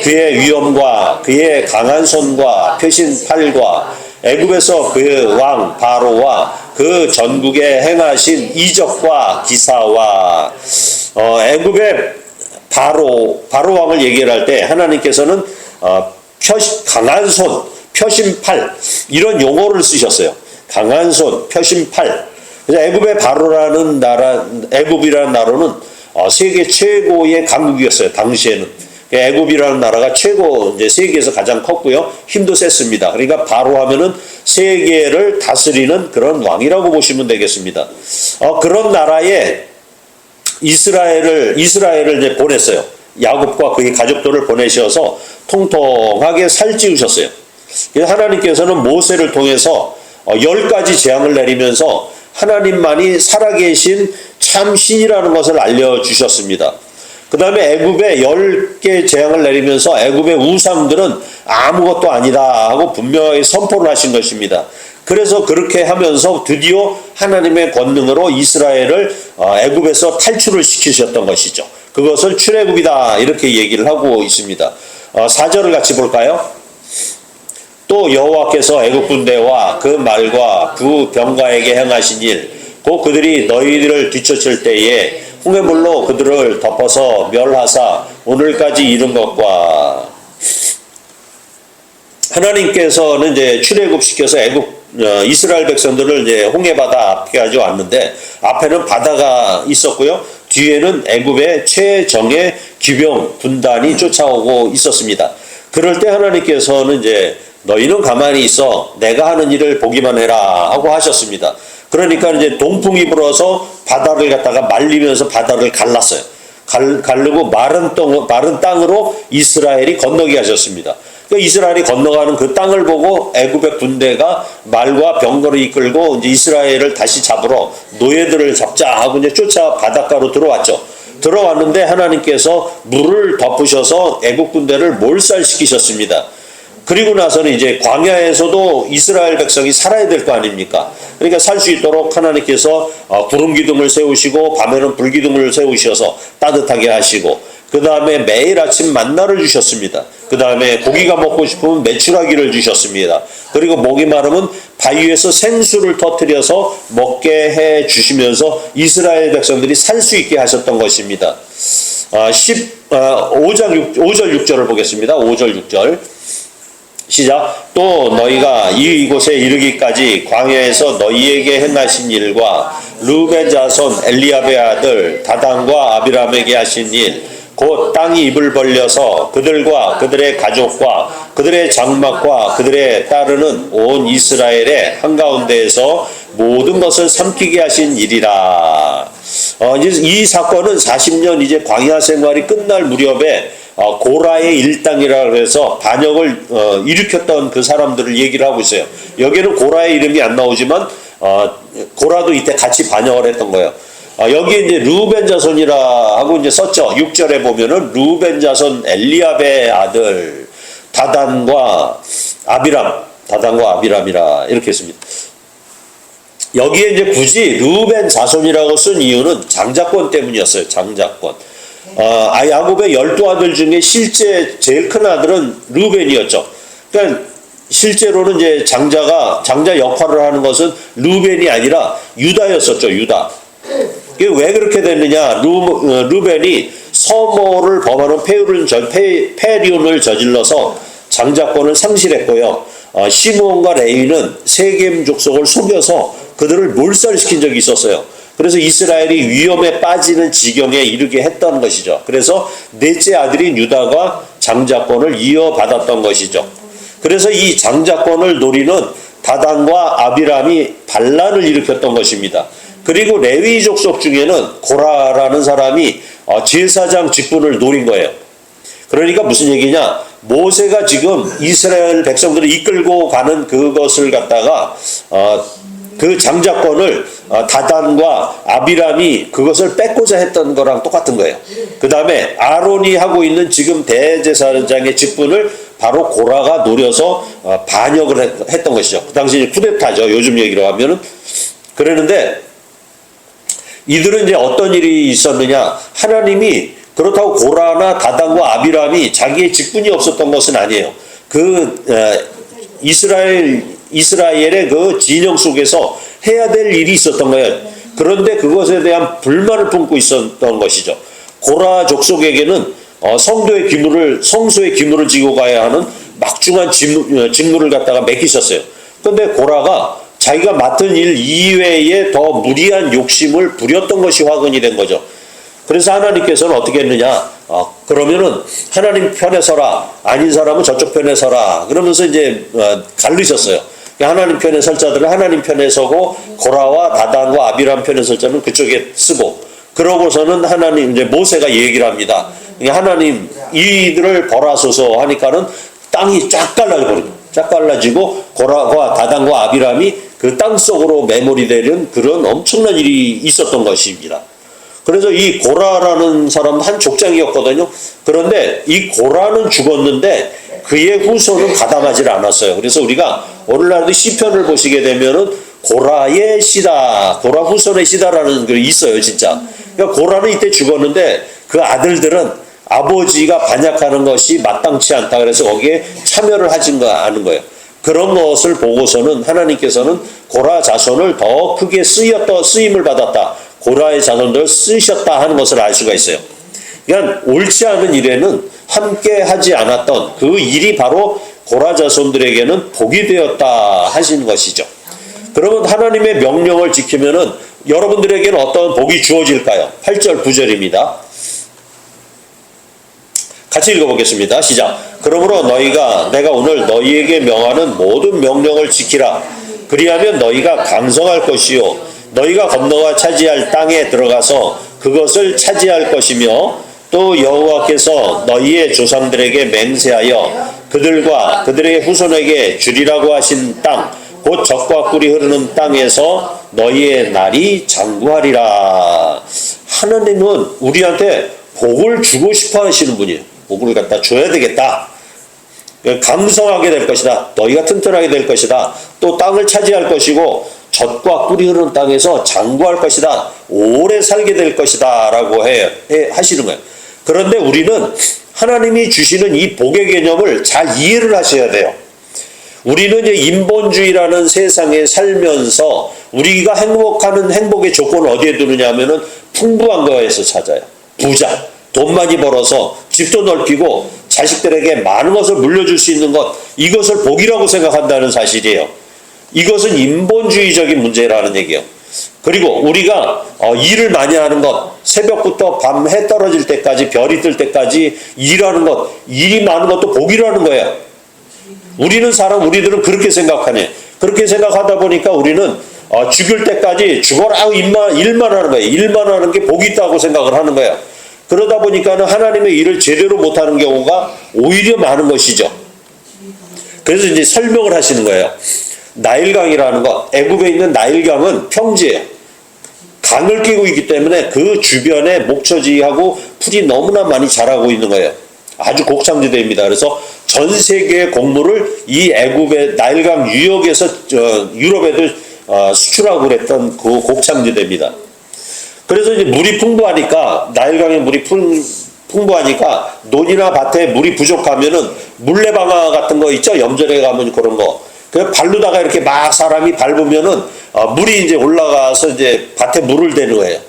S1: 그의 위엄과 그의 강한 손과 펴신 팔과 애굽에서 그 왕 바로와 그 전국에 행하신 이적과 기사와 애굽의 바로 왕을 얘기를 할 때 하나님께서는 강한 손, 펴신 팔 이런 용어를 쓰셨어요. 강한 손, 펴신 팔. 그래서 애굽의 바로라는 나라, 애굽이라는 나라는 세계 최고의 강국이었어요. 당시에는. 애굽이라는 나라가 최고 이제 세계에서 가장 컸고요. 힘도 셌습니다. 그러니까 바로 하면은 세계를 다스리는 그런 왕이라고 보시면 되겠습니다. 그런 나라에 이스라엘을 이제 보냈어요. 야곱과 그의 가족들을 보내셔서 통통하게 살찌우셨어요. 그래서 하나님께서는 모세를 통해서 10가지 재앙을 내리면서 하나님만이 살아계신 참 신이라는 것을 알려주셨습니다. 그 다음에 애굽에 10개 재앙을 내리면서 애굽의 우상들은 아무것도 아니다 하고 분명히 선포를 하신 것입니다. 그래서 그렇게 하면서 드디어 하나님의 권능으로 이스라엘을 애굽에서 탈출을 시키셨던 것이죠. 그것을 출애굽이다 이렇게 얘기를 하고 있습니다. 4절을 같이 볼까요? 또 여호와께서 애굽 군대와 그 말과 그 병가에게 행하신 일, 곧 그들이 너희들을 뒤쫓을 때에 홍해물로 그들을 덮어서 멸하사 오늘까지 이른 것과 하나님께서는 이제 출애굽시켜서 이스라엘 백성들을 이제 홍해바다 앞에 가지고 왔는데 앞에는 바다가 있었고요. 뒤에는 애굽의 최정예 기병 군단이 쫓아오고 있었습니다. 그럴 때 하나님께서는 이제 너희는 가만히 있어 내가 하는 일을 보기만 해라 하고 하셨습니다. 그러니까 이제 동풍이 불어서 바다를 갖다가 말리면서 바다를 갈랐어요. 가르고 마른 땅으로 이스라엘이 건너게 하셨습니다. 그러니까 이스라엘이 건너가는 그 땅을 보고 애굽의 군대가 말과 병거를 이끌고 이제 이스라엘을 다시 잡으러 노예들을 잡자 하고 이제 쫓아 바닷가로 들어왔죠. 들어왔는데 하나님께서 물을 덮으셔서 애굽 군대를 몰살시키셨습니다. 그리고 나서는 이제 광야에서도 이스라엘 백성이 살아야 될 거 아닙니까? 그러니까 살 수 있도록 하나님께서 구름 기둥을 세우시고 밤에는 불 기둥을 세우셔서 따뜻하게 하시고 그 다음에 매일 아침 만나를 주셨습니다. 그 다음에 고기가 먹고 싶으면 메추라기를 주셨습니다. 그리고 목이 마르면 바위에서 생수를 터뜨려서 먹게 해 주시면서 이스라엘 백성들이 살 수 있게 하셨던 것입니다. 5절 6절을 보겠습니다. 5절 6절 시작. 또 너희가 이곳에 이르기까지 광야에서 너희에게 행하신 일과 르우벤 자손 엘리압의 아들 다단과 아비람에게 하신 일, 곧 땅이 입을 벌려서 그들과 그들의 가족과 그들의 장막과 그들의 따르는 온 이스라엘의 한가운데에서 모든 것을 삼키게 하신 일이라. 이 사건은 40년 이제 광야 생활이 끝날 무렵에 고라의 일당이라고 해서 반역을 일으켰던 그 사람들을 얘기를 하고 있어요. 여기는 고라의 이름이 안 나오지만 고라도 이때 같이 반역을 했던 거예요. 여기 이제 르우벤 자손이라 하고 이제 썼죠. 6절에 보면은 르우벤 자손 엘리압의 아들 다단과 아비람이라 이렇게 했습니다. 여기에 이제 굳이 르우벤 자손이라고 쓴 이유는 장자권 때문이었어요. 장자권. 야곱의 12아들 중에 실제 제일 큰 아들은 르우벤이었죠. 그러니까 실제로는 이제 장자 역할을 하는 것은 르우벤이 아니라 유다였었죠. 유다. 이게 왜 그렇게 됐느냐? 르우벤이 서모를 범하는 폐륜을 저질러서 장자권을 상실했고요. 시므온과 레위는 세겜 족속을 속여서 그들을 몰살시킨 적이 있었어요. 그래서 이스라엘이 위험에 빠지는 지경에 이르게 했던 것이죠. 그래서 넷째 아들인 유다가 장자권을 이어받았던 것이죠. 그래서 이 장자권을 노리는 다단과 아비람이 반란을 일으켰던 것입니다. 그리고 레위 족속 중에는 고라라는 사람이 제사장 직분을 노린 거예요. 그러니까 무슨 얘기냐? 모세가 지금 이스라엘 백성들을 이끌고 가는 그것을 갖다가 그 장자권을 다단과 아비람이 그것을 뺏고자 했던 거랑 똑같은 거예요. 그 다음에 아론이 하고 있는 지금 대제사장의 직분을 바로 고라가 노려서 반역을 했던 것이죠. 그 당시 쿠데타죠. 요즘 얘기로 하면은. 그랬는데 이들은 이제 어떤 일이 있었느냐? 하나님이 그렇다고 고라나 다단과 아비람이 자기의 직분이 없었던 것은 아니에요. 이스라엘의 그 진영 속에서 해야 될 일이 있었던 거예요. 그런데 그것에 대한 불만을 품고 있었던 것이죠. 고라 족속에게는 성소의 기물을 지고 가야 하는 막중한 직무를 갖다가 맡기셨어요. 그런데 고라가 자기가 맡은 일 이외에 더 무리한 욕심을 부렸던 것이 화근이 된 거죠. 그래서 하나님께서는 어떻게 했느냐? 그러면은 하나님 편에 서라. 아닌 사람은 저쪽 편에 서라. 그러면서 이제 갈르셨어요. 하나님 편에 설 자들은 하나님 편에 서고 고라와 다단과 아비람 편에 설 자는 그쪽에 쓰고, 그러고서는 하나님 이제 모세가 얘기를 합니다. 하나님 이들을 벌하소서 하니까는 땅이 쫙 갈라버리고 쫙 갈라지고 고라와 다단과 아비람이 그 땅 속으로 매몰이되는 그런 엄청난 일이 있었던 것입니다. 그래서 이 고라라는 사람은 한 족장이었거든요. 그런데 이 고라는 죽었는데 그의 후손은 가담하지 않았어요. 그래서 우리가 오늘날도 시편을 보시게 되면은 고라의 시다, 고라 후손의 시다라는 게 있어요, 진짜. 그러니까 고라는 이때 죽었는데 그 아들들은 아버지가 반역하는 것이 마땅치 않다. 그래서 거기에 참여를 하진 않은 거예요. 그런 것을 보고서는 하나님께서는 고라 자손을 더 크게 쓰임을 받았다. 고라의 자손들을 쓰셨다 하는 것을 알 수가 있어요. 그러니까 옳지 않은 일에는 함께 하지 않았던 그 일이 바로 고라 자손들에게는 복이 되었다 하시는 것이죠. 그러면 하나님의 명령을 지키면은 여러분들에게는 어떤 복이 주어질까요? 8절 9절입니다. 같이 읽어보겠습니다. 시작. 그러므로 내가 오늘 너희에게 명하는 모든 명령을 지키라. 그리하면 너희가 강성할 것이요 너희가 건너가 차지할 땅에 들어가서 그것을 차지할 것이며, 또 여호와께서 너희의 조상들에게 맹세하여 그들과 그들의 후손에게 주리라고 하신 땅, 곧 젖과 꿀이 흐르는 땅에서 너희의 날이 장구하리라. 하나님은 우리한테 복을 주고 싶어 하시는 분이에요. 복을 갖다 줘야 되겠다. 강성하게 될 것이다. 너희가 튼튼하게 될 것이다. 또 땅을 차지할 것이고 젖과 꿀이 흐르는 땅에서 장구할 것이다. 오래 살게 될 것이다. 라고 하시는 거예요. 그런데 우리는 하나님이 주시는 이 복의 개념을 잘 이해를 하셔야 돼요. 우리는 이제 인본주의라는 세상에 살면서 우리가 행복하는 행복의 조건을 어디에 두느냐 하면은 풍부한 거에서 찾아요. 부자, 돈 많이 벌어서 집도 넓히고 자식들에게 많은 것을 물려줄 수 있는 것, 이것을 복이라고 생각한다는 사실이에요. 이것은 인본주의적인 문제라는 얘기예요. 그리고 우리가 일을 많이 하는 것, 새벽부터 밤 해 떨어질 때까지, 별이 뜰 때까지 일하는 것, 일이 많은 것도 복이라는 거예요. 우리들은 그렇게 생각하네. 그렇게 생각하다 보니까 우리는 죽을 때까지 죽어라 일만 하는 거예요. 일만 하는 게 복이 있다고 생각을 하는 거예요. 그러다 보니까는 하나님의 일을 제대로 못하는 경우가 오히려 많은 것이죠. 그래서 이제 설명을 하시는 거예요. 나일강이라는 것, 애굽에 있는 나일강은 평지예요. 강을 끼고 있기 때문에 그 주변에 목초지하고 풀이 너무나 많이 자라고 있는 거예요. 아주 곡창지대입니다. 그래서 전 세계의 곡물을 이 애굽의 나일강 유역에서 유럽에도 수출하고 그랬던 그 곡창지대입니다. 그래서 이제 물이 풍부하니까, 나일강의 물이 풍부하니까 논이나 밭에 물이 부족하면은 물레방아 같은 거 있죠? 염전에 가면 그런 거. 그 발로다가 이렇게 막 사람이 밟으면은 물이 이제 올라가서 이제 밭에 물을 대는 거예요.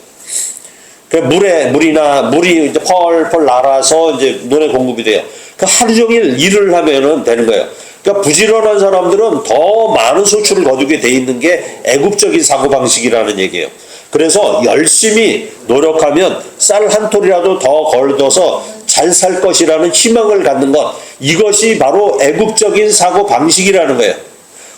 S1: 그 물이 이제 펄펄 날아서 이제 논에 공급이 돼요. 그 하루 종일 일을 하면은 되는 거예요. 그러니까 부지런한 사람들은 더 많은 소출을 거두게 돼 있는 게 애국적인 사고방식이라는 얘기예요. 그래서 열심히 노력하면 쌀 한 톨이라도 더 걸어서 잘 살 것이라는 희망을 갖는 것, 이것이 바로 애국적인 사고방식이라는 거예요.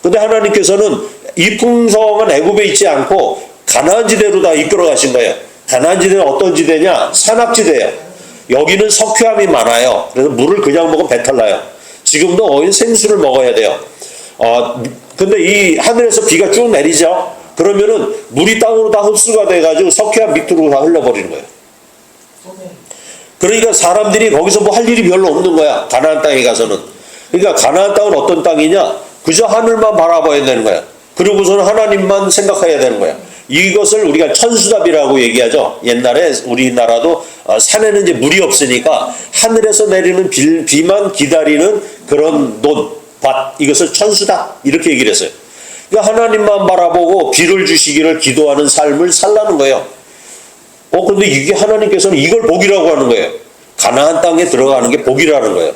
S1: 근데 하나님께서는 이 풍성한 애굽에 있지 않고 가나안 지대로 다 이끌어 가신 거예요. 가나안 지대는 어떤 지대냐? 산악지대예요. 여기는 석회암이 많아요. 그래서 물을 그냥 먹으면 배탈 나요. 지금도 거기는 생수를 먹어야 돼요. 근데 이 하늘에서 비가 쭉 내리죠. 그러면은 물이 땅으로 다 흡수가 돼가지고 석회암 밑으로 다 흘러버리는 거예요. 그러니까 사람들이 거기서 뭐 할 일이 별로 없는 거야. 가나안 땅에 가서는. 그러니까 가나안 땅은 어떤 땅이냐? 그저 하늘만 바라봐야 되는 거야. 그리고서는 하나님만 생각해야 되는 거야. 이것을 우리가 천수답이라고 얘기하죠. 옛날에 우리나라도 산에는 이제 물이 없으니까 하늘에서 내리는 비만 기다리는 그런 밭, 이것을 천수답 이렇게 얘기를 했어요. 그러니까 하나님만 바라보고 비를 주시기를 기도하는 삶을 살라는 거예요. 근데 이게 하나님께서는 이걸 복이라고 하는 거예요. 가나안 땅에 들어가는 게 복이라는 거예요.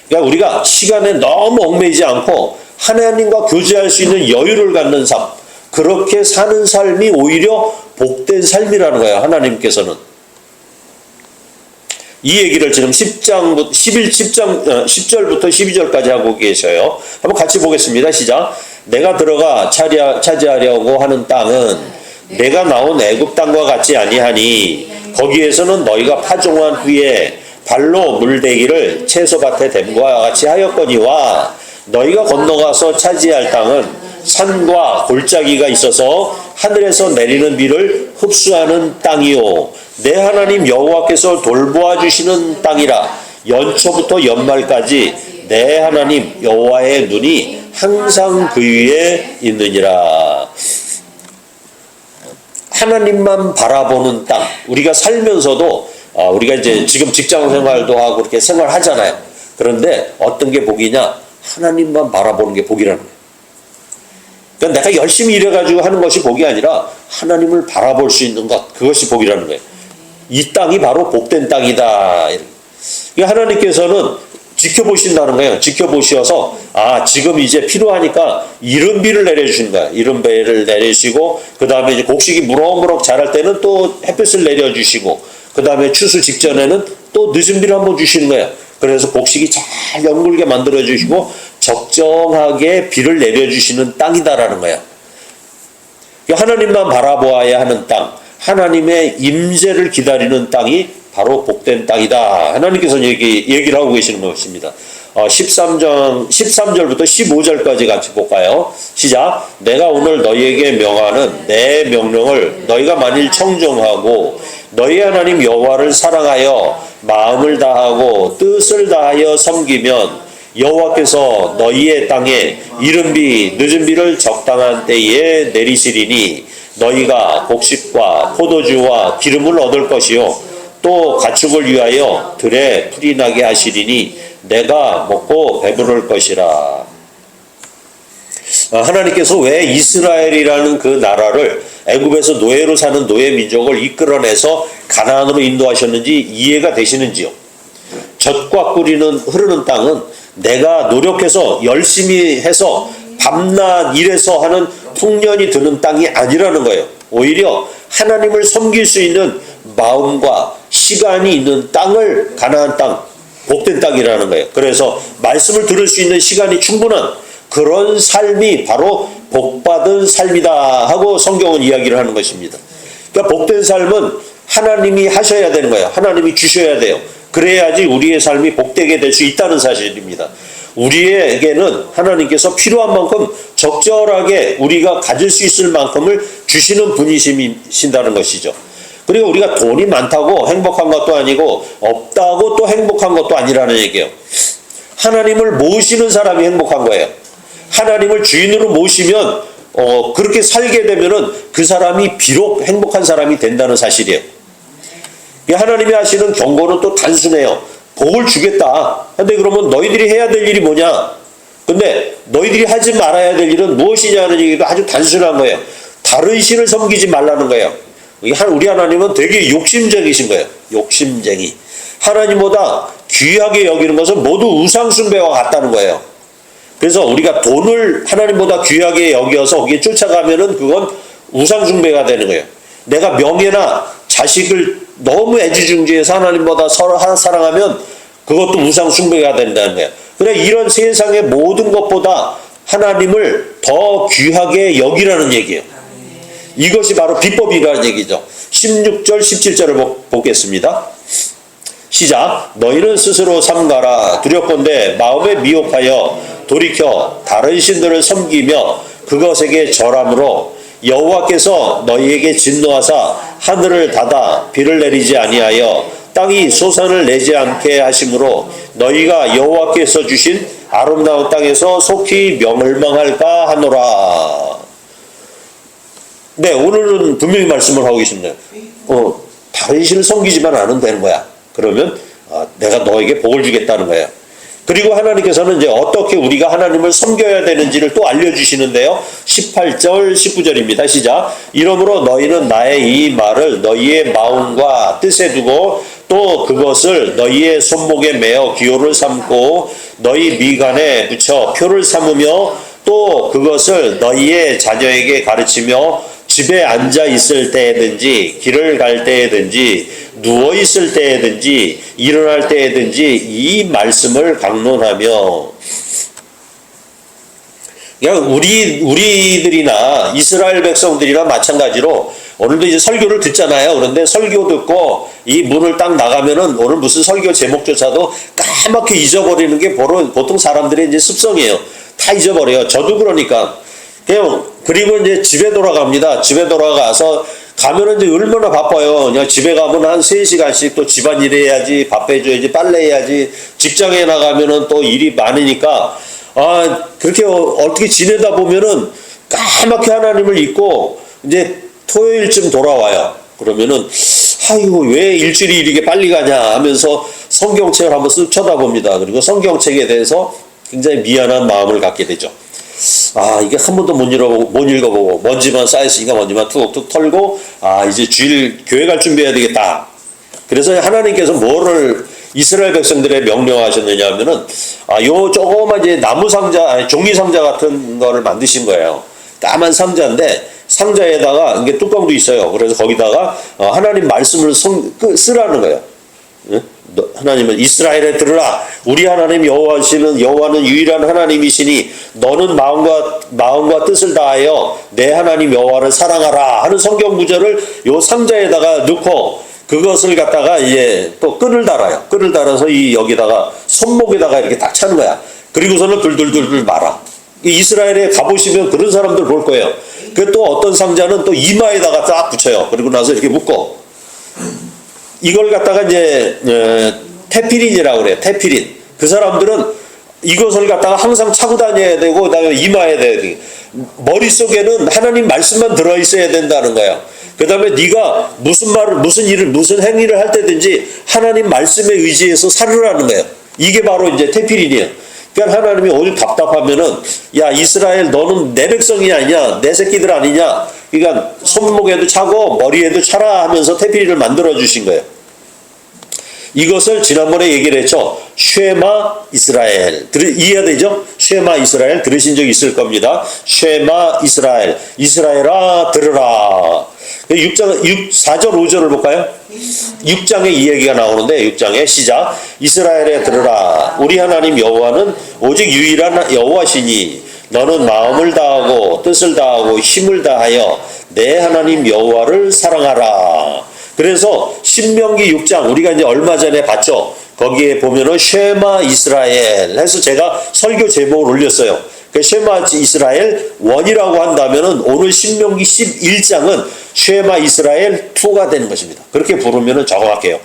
S1: 그러니까 우리가 시간에 너무 얽매이지 않고 하나님과 교제할 수 있는 여유를 갖는 삶, 그렇게 사는 삶이 오히려 복된 삶이라는 거예요. 하나님께서는. 이 얘기를 지금 10절부터 12절까지 하고 계셔요. 한번 같이 보겠습니다. 시작. 내가 들어가 차지하려고 하는 땅은 내가 나온 애굽 땅과 같지 아니하니 거기에서는 너희가 파종한 후에 발로 물대기를 채소밭에 댐과 같이 하였거니와 너희가 건너가서 차지할 땅은 산과 골짜기가 있어서 하늘에서 내리는 비를 흡수하는 땅이요 내 하나님 여호와께서 돌보아 주시는 땅이라. 연초부터 연말까지 내 하나님 여호와의 눈이 항상 그 위에 있느니라. 하나님만 바라보는 땅. 우리가 살면서도 우리가 이제 지금 직장 생활도 하고 그렇게 생활하잖아요. 그런데 어떤 게 복이냐? 하나님만 바라보는 게 복이라는 거예요. 그러니까 내가 열심히 일해가지고 하는 것이 복이 아니라 하나님을 바라볼 수 있는 것, 그것이 복이라는 거예요. 이 땅이 바로 복된 땅이다. 그러니까 하나님께서는 지켜보신다는 거예요. 지켜보셔서 지금 이제 필요하니까 이른비를 내려주시는 거야. 이른비를 내리시고 그 다음에 이제 곡식이 무럭무럭 자랄 때는 또 햇볕을 내려주시고 그 다음에 추수 직전에는 또 늦은 비를 한번 주시는 거예요. 그래서 곡식이 잘 연글게 만들어주시고 적정하게 비를 내려주시는 땅이다라는 거예요. 하나님만 바라보아야 하는 땅, 하나님의 임재를 기다리는 땅이 바로 복된 땅이다. 하나님께서 얘기를 하고 계시는 것입니다. 13절부터 15절까지 같이 볼까요? 시작. 내가 오늘 너희에게 명하는 내 명령을 너희가 만일 청종하고 너희 하나님 여호와를 사랑하여 마음을 다하고 뜻을 다하여 섬기면 여호와께서 너희의 땅에 이른 비 늦은 비를 적당한 때에 내리시리니 너희가 곡식과 포도주와 기름을 얻을 것이요 또 가축을 위하여 들에 풀이 나게 하시리니 내가 먹고 배부를 것이라. 하나님께서 왜 이스라엘이라는 그 나라를 애굽에서 노예로 사는 노예 민족을 이끌어내서 가나안으로 인도하셨는지 이해가 되시는지요? 젖과 꿀이 흐르는 땅은 내가 노력해서 열심히 해서 밤낮 일해서 하는 풍년이 드는 땅이 아니라는 거예요. 오히려 하나님을 섬길 수 있는 마음과 시간이 있는 땅을 가나안 땅, 복된 땅이라는 거예요. 그래서 말씀을 들을 수 있는 시간이 충분한 그런 삶이 바로 복받은 삶이다 하고 성경은 이야기를 하는 것입니다. 그러니까 복된 삶은 하나님이 하셔야 되는 거예요. 하나님이 주셔야 돼요. 그래야지 우리의 삶이 복되게 될 수 있다는 사실입니다. 우리에게는 하나님께서 필요한 만큼 적절하게 우리가 가질 수 있을 만큼을 주시는 분이신다는 것이죠. 그리고 우리가 돈이 많다고 행복한 것도 아니고 없다고 또 행복한 것도 아니라는 얘기예요. 하나님을 모시는 사람이 행복한 거예요. 하나님을 주인으로 모시면 그렇게 살게 되면은 그 사람이 비록 행복한 사람이 된다는 사실이에요. 하나님이 하시는 경고는 또 단순해요. 복을 주겠다. 근데 그러면 너희들이 해야 될 일이 뭐냐? 근데 너희들이 하지 말아야 될 일은 무엇이냐는 얘기가 아주 단순한 거예요. 다른 신을 섬기지 말라는 거예요. 우리 하나님은 되게 욕심쟁이신 거예요. 욕심쟁이. 하나님보다 귀하게 여기는 것은 모두 우상숭배와 같다는 거예요. 그래서 우리가 돈을 하나님보다 귀하게 여겨서 거기에 쫓아가면은 그건 우상숭배가 되는 거예요. 내가 명예나 자식을 너무 애지중지해서 하나님보다 서로 사랑하면 그것도 우상숭배가 된다는 거예요. 그래 이런 세상의 모든 것보다 하나님을 더 귀하게 여기라는 얘기예요. 이것이 바로 비법이라는 얘기죠. 16절 17절을 보겠습니다. 시작. 너희는 스스로 삼가라. 두렵건대 마음에 미혹하여 돌이켜 다른 신들을 섬기며 그것에게 절함으로 여호와께서 너희에게 진노하사 하늘을 닫아 비를 내리지 아니하여 땅이 소산을 내지 않게 하심으로 너희가 여호와께서 주신 아름다운 땅에서 속히 멸망할까 하노라. 네, 오늘은 분명히 말씀을 하고 계십니다. 다른 신을 섬기지만 않으면 되는 거야. 그러면 내가 너에게 복을 주겠다는 거예요. 그리고 하나님께서는 이제 어떻게 우리가 하나님을 섬겨야 되는지를 또 알려주시는데요. 18절 19절입니다. 시작. 이러므로 너희는 나의 이 말을 너희의 마음과 뜻에 두고 또 그것을 너희의 손목에 매어 기호를 삼고 너희 미간에 붙여 표를 삼으며 또 그것을 너희의 자녀에게 가르치며 집에 앉아 있을 때에든지 길을 갈 때에든지 누워 있을 때에든지 일어날 때에든지 이 말씀을 강론하며. 그냥 우리들이나 이스라엘 백성들이나 마찬가지로 오늘도 이제 설교를 듣잖아요. 그런데 설교 듣고 이 문을 딱 나가면은 오늘 무슨 설교 제목조차도 까맣게 잊어버리는 게 보통 사람들의 이제 습성이에요. 다 잊어버려요. 저도 그러니까. 그리고 이제 집에 돌아갑니다. 집에 돌아가서 가면은 이제 얼마나 바빠요. 그냥 집에 가면 한 3시간씩 또 집안일 해야지, 밥 해줘야지, 빨래 해야지, 직장에 나가면은 또 일이 많으니까, 그렇게 어떻게 지내다 보면은 까맣게 하나님을 잊고, 이제 토요일쯤 돌아와요. 그러면은, 아이고, 왜 일주일이 이렇게 빨리 가냐 하면서 성경책을 한번 쓱 쳐다봅니다. 그리고 성경책에 대해서 굉장히 미안한 마음을 갖게 되죠. 이게 한 번도 못 읽어보고 먼지만 쌓였으니까 먼지만 툭툭 털고 이제 주일 교회 갈 준비해야 되겠다. 그래서 하나님께서 뭐를 이스라엘 백성들에 명령하셨느냐 하면은 요 조그만 이제 나무 상자, 종이 상자 같은 거를 만드신 거예요. 까만 상자인데 상자에다가 이게 뚜껑도 있어요. 그래서 거기다가 하나님 말씀을 쓰라는 거예요. 하나님은 이스라엘에 들으라. 우리 하나님 여호와는 유일한 하나님이시니 너는 마음과 뜻을 다하여 내 하나님 여호와를 사랑하라 하는 성경 구절을 요 상자에다가 넣고 그것을 갖다가 이제 또 끈을 달아요. 끈을 달아서 여기다가 손목에다가 이렇게 딱 차는 거야. 그리고서는 둘둘둘둘 말아. 이스라엘에 가보시면 그런 사람들 볼 거예요. 그 또 어떤 상자는 또 이마에다가 딱 붙여요. 그리고 나서 이렇게 묶어. 이걸 갖다가 이제 테피린이라고 그래요. 테피린. 그 사람들은 이것을 갖다가 항상 차고 다녀야 되고 그다음에 이마에 대야 돼. 머릿속에는 하나님 말씀만 들어 있어야 된다는 거예요. 그다음에 네가 무슨 행위를 할 때든지 하나님 말씀에 의지해서 살으라는 거예요. 이게 바로 이제 테피린이에요. 그러니까 하나님이 오늘 답답하면은 야 이스라엘 너는 내 백성이 아니냐 내 새끼들 아니냐. 그러니까 손목에도 차고 머리에도 차라 하면서 테피린을 만들어 주신 거예요. 이것을 지난번에 얘기를 했죠. 쉐마 이스라엘. 이해가 되죠? 쉐마 이스라엘 들으신 적 있을 겁니다. 쉐마 이스라엘. 이스라엘아 들으라. 4절 5절을 볼까요? 6장에 이 얘기가 나오는데 6장에 시작. 이스라엘에 들으라. 우리 하나님 여호와는 오직 유일한 여호와시니 너는 마음을 다하고 뜻을 다하고 힘을 다하여 내 하나님 여호와를 사랑하라. 그래서 신명기 6장 우리가 이제 얼마 전에 봤죠. 거기에 보면은 쉐마 이스라엘 해서 제가 설교 제목을 올렸어요. 그 쉐마 이스라엘 1이라고 한다면은 오늘 신명기 11장은 쉐마 이스라엘 2가 되는 것입니다. 그렇게 부르면은 정확해요.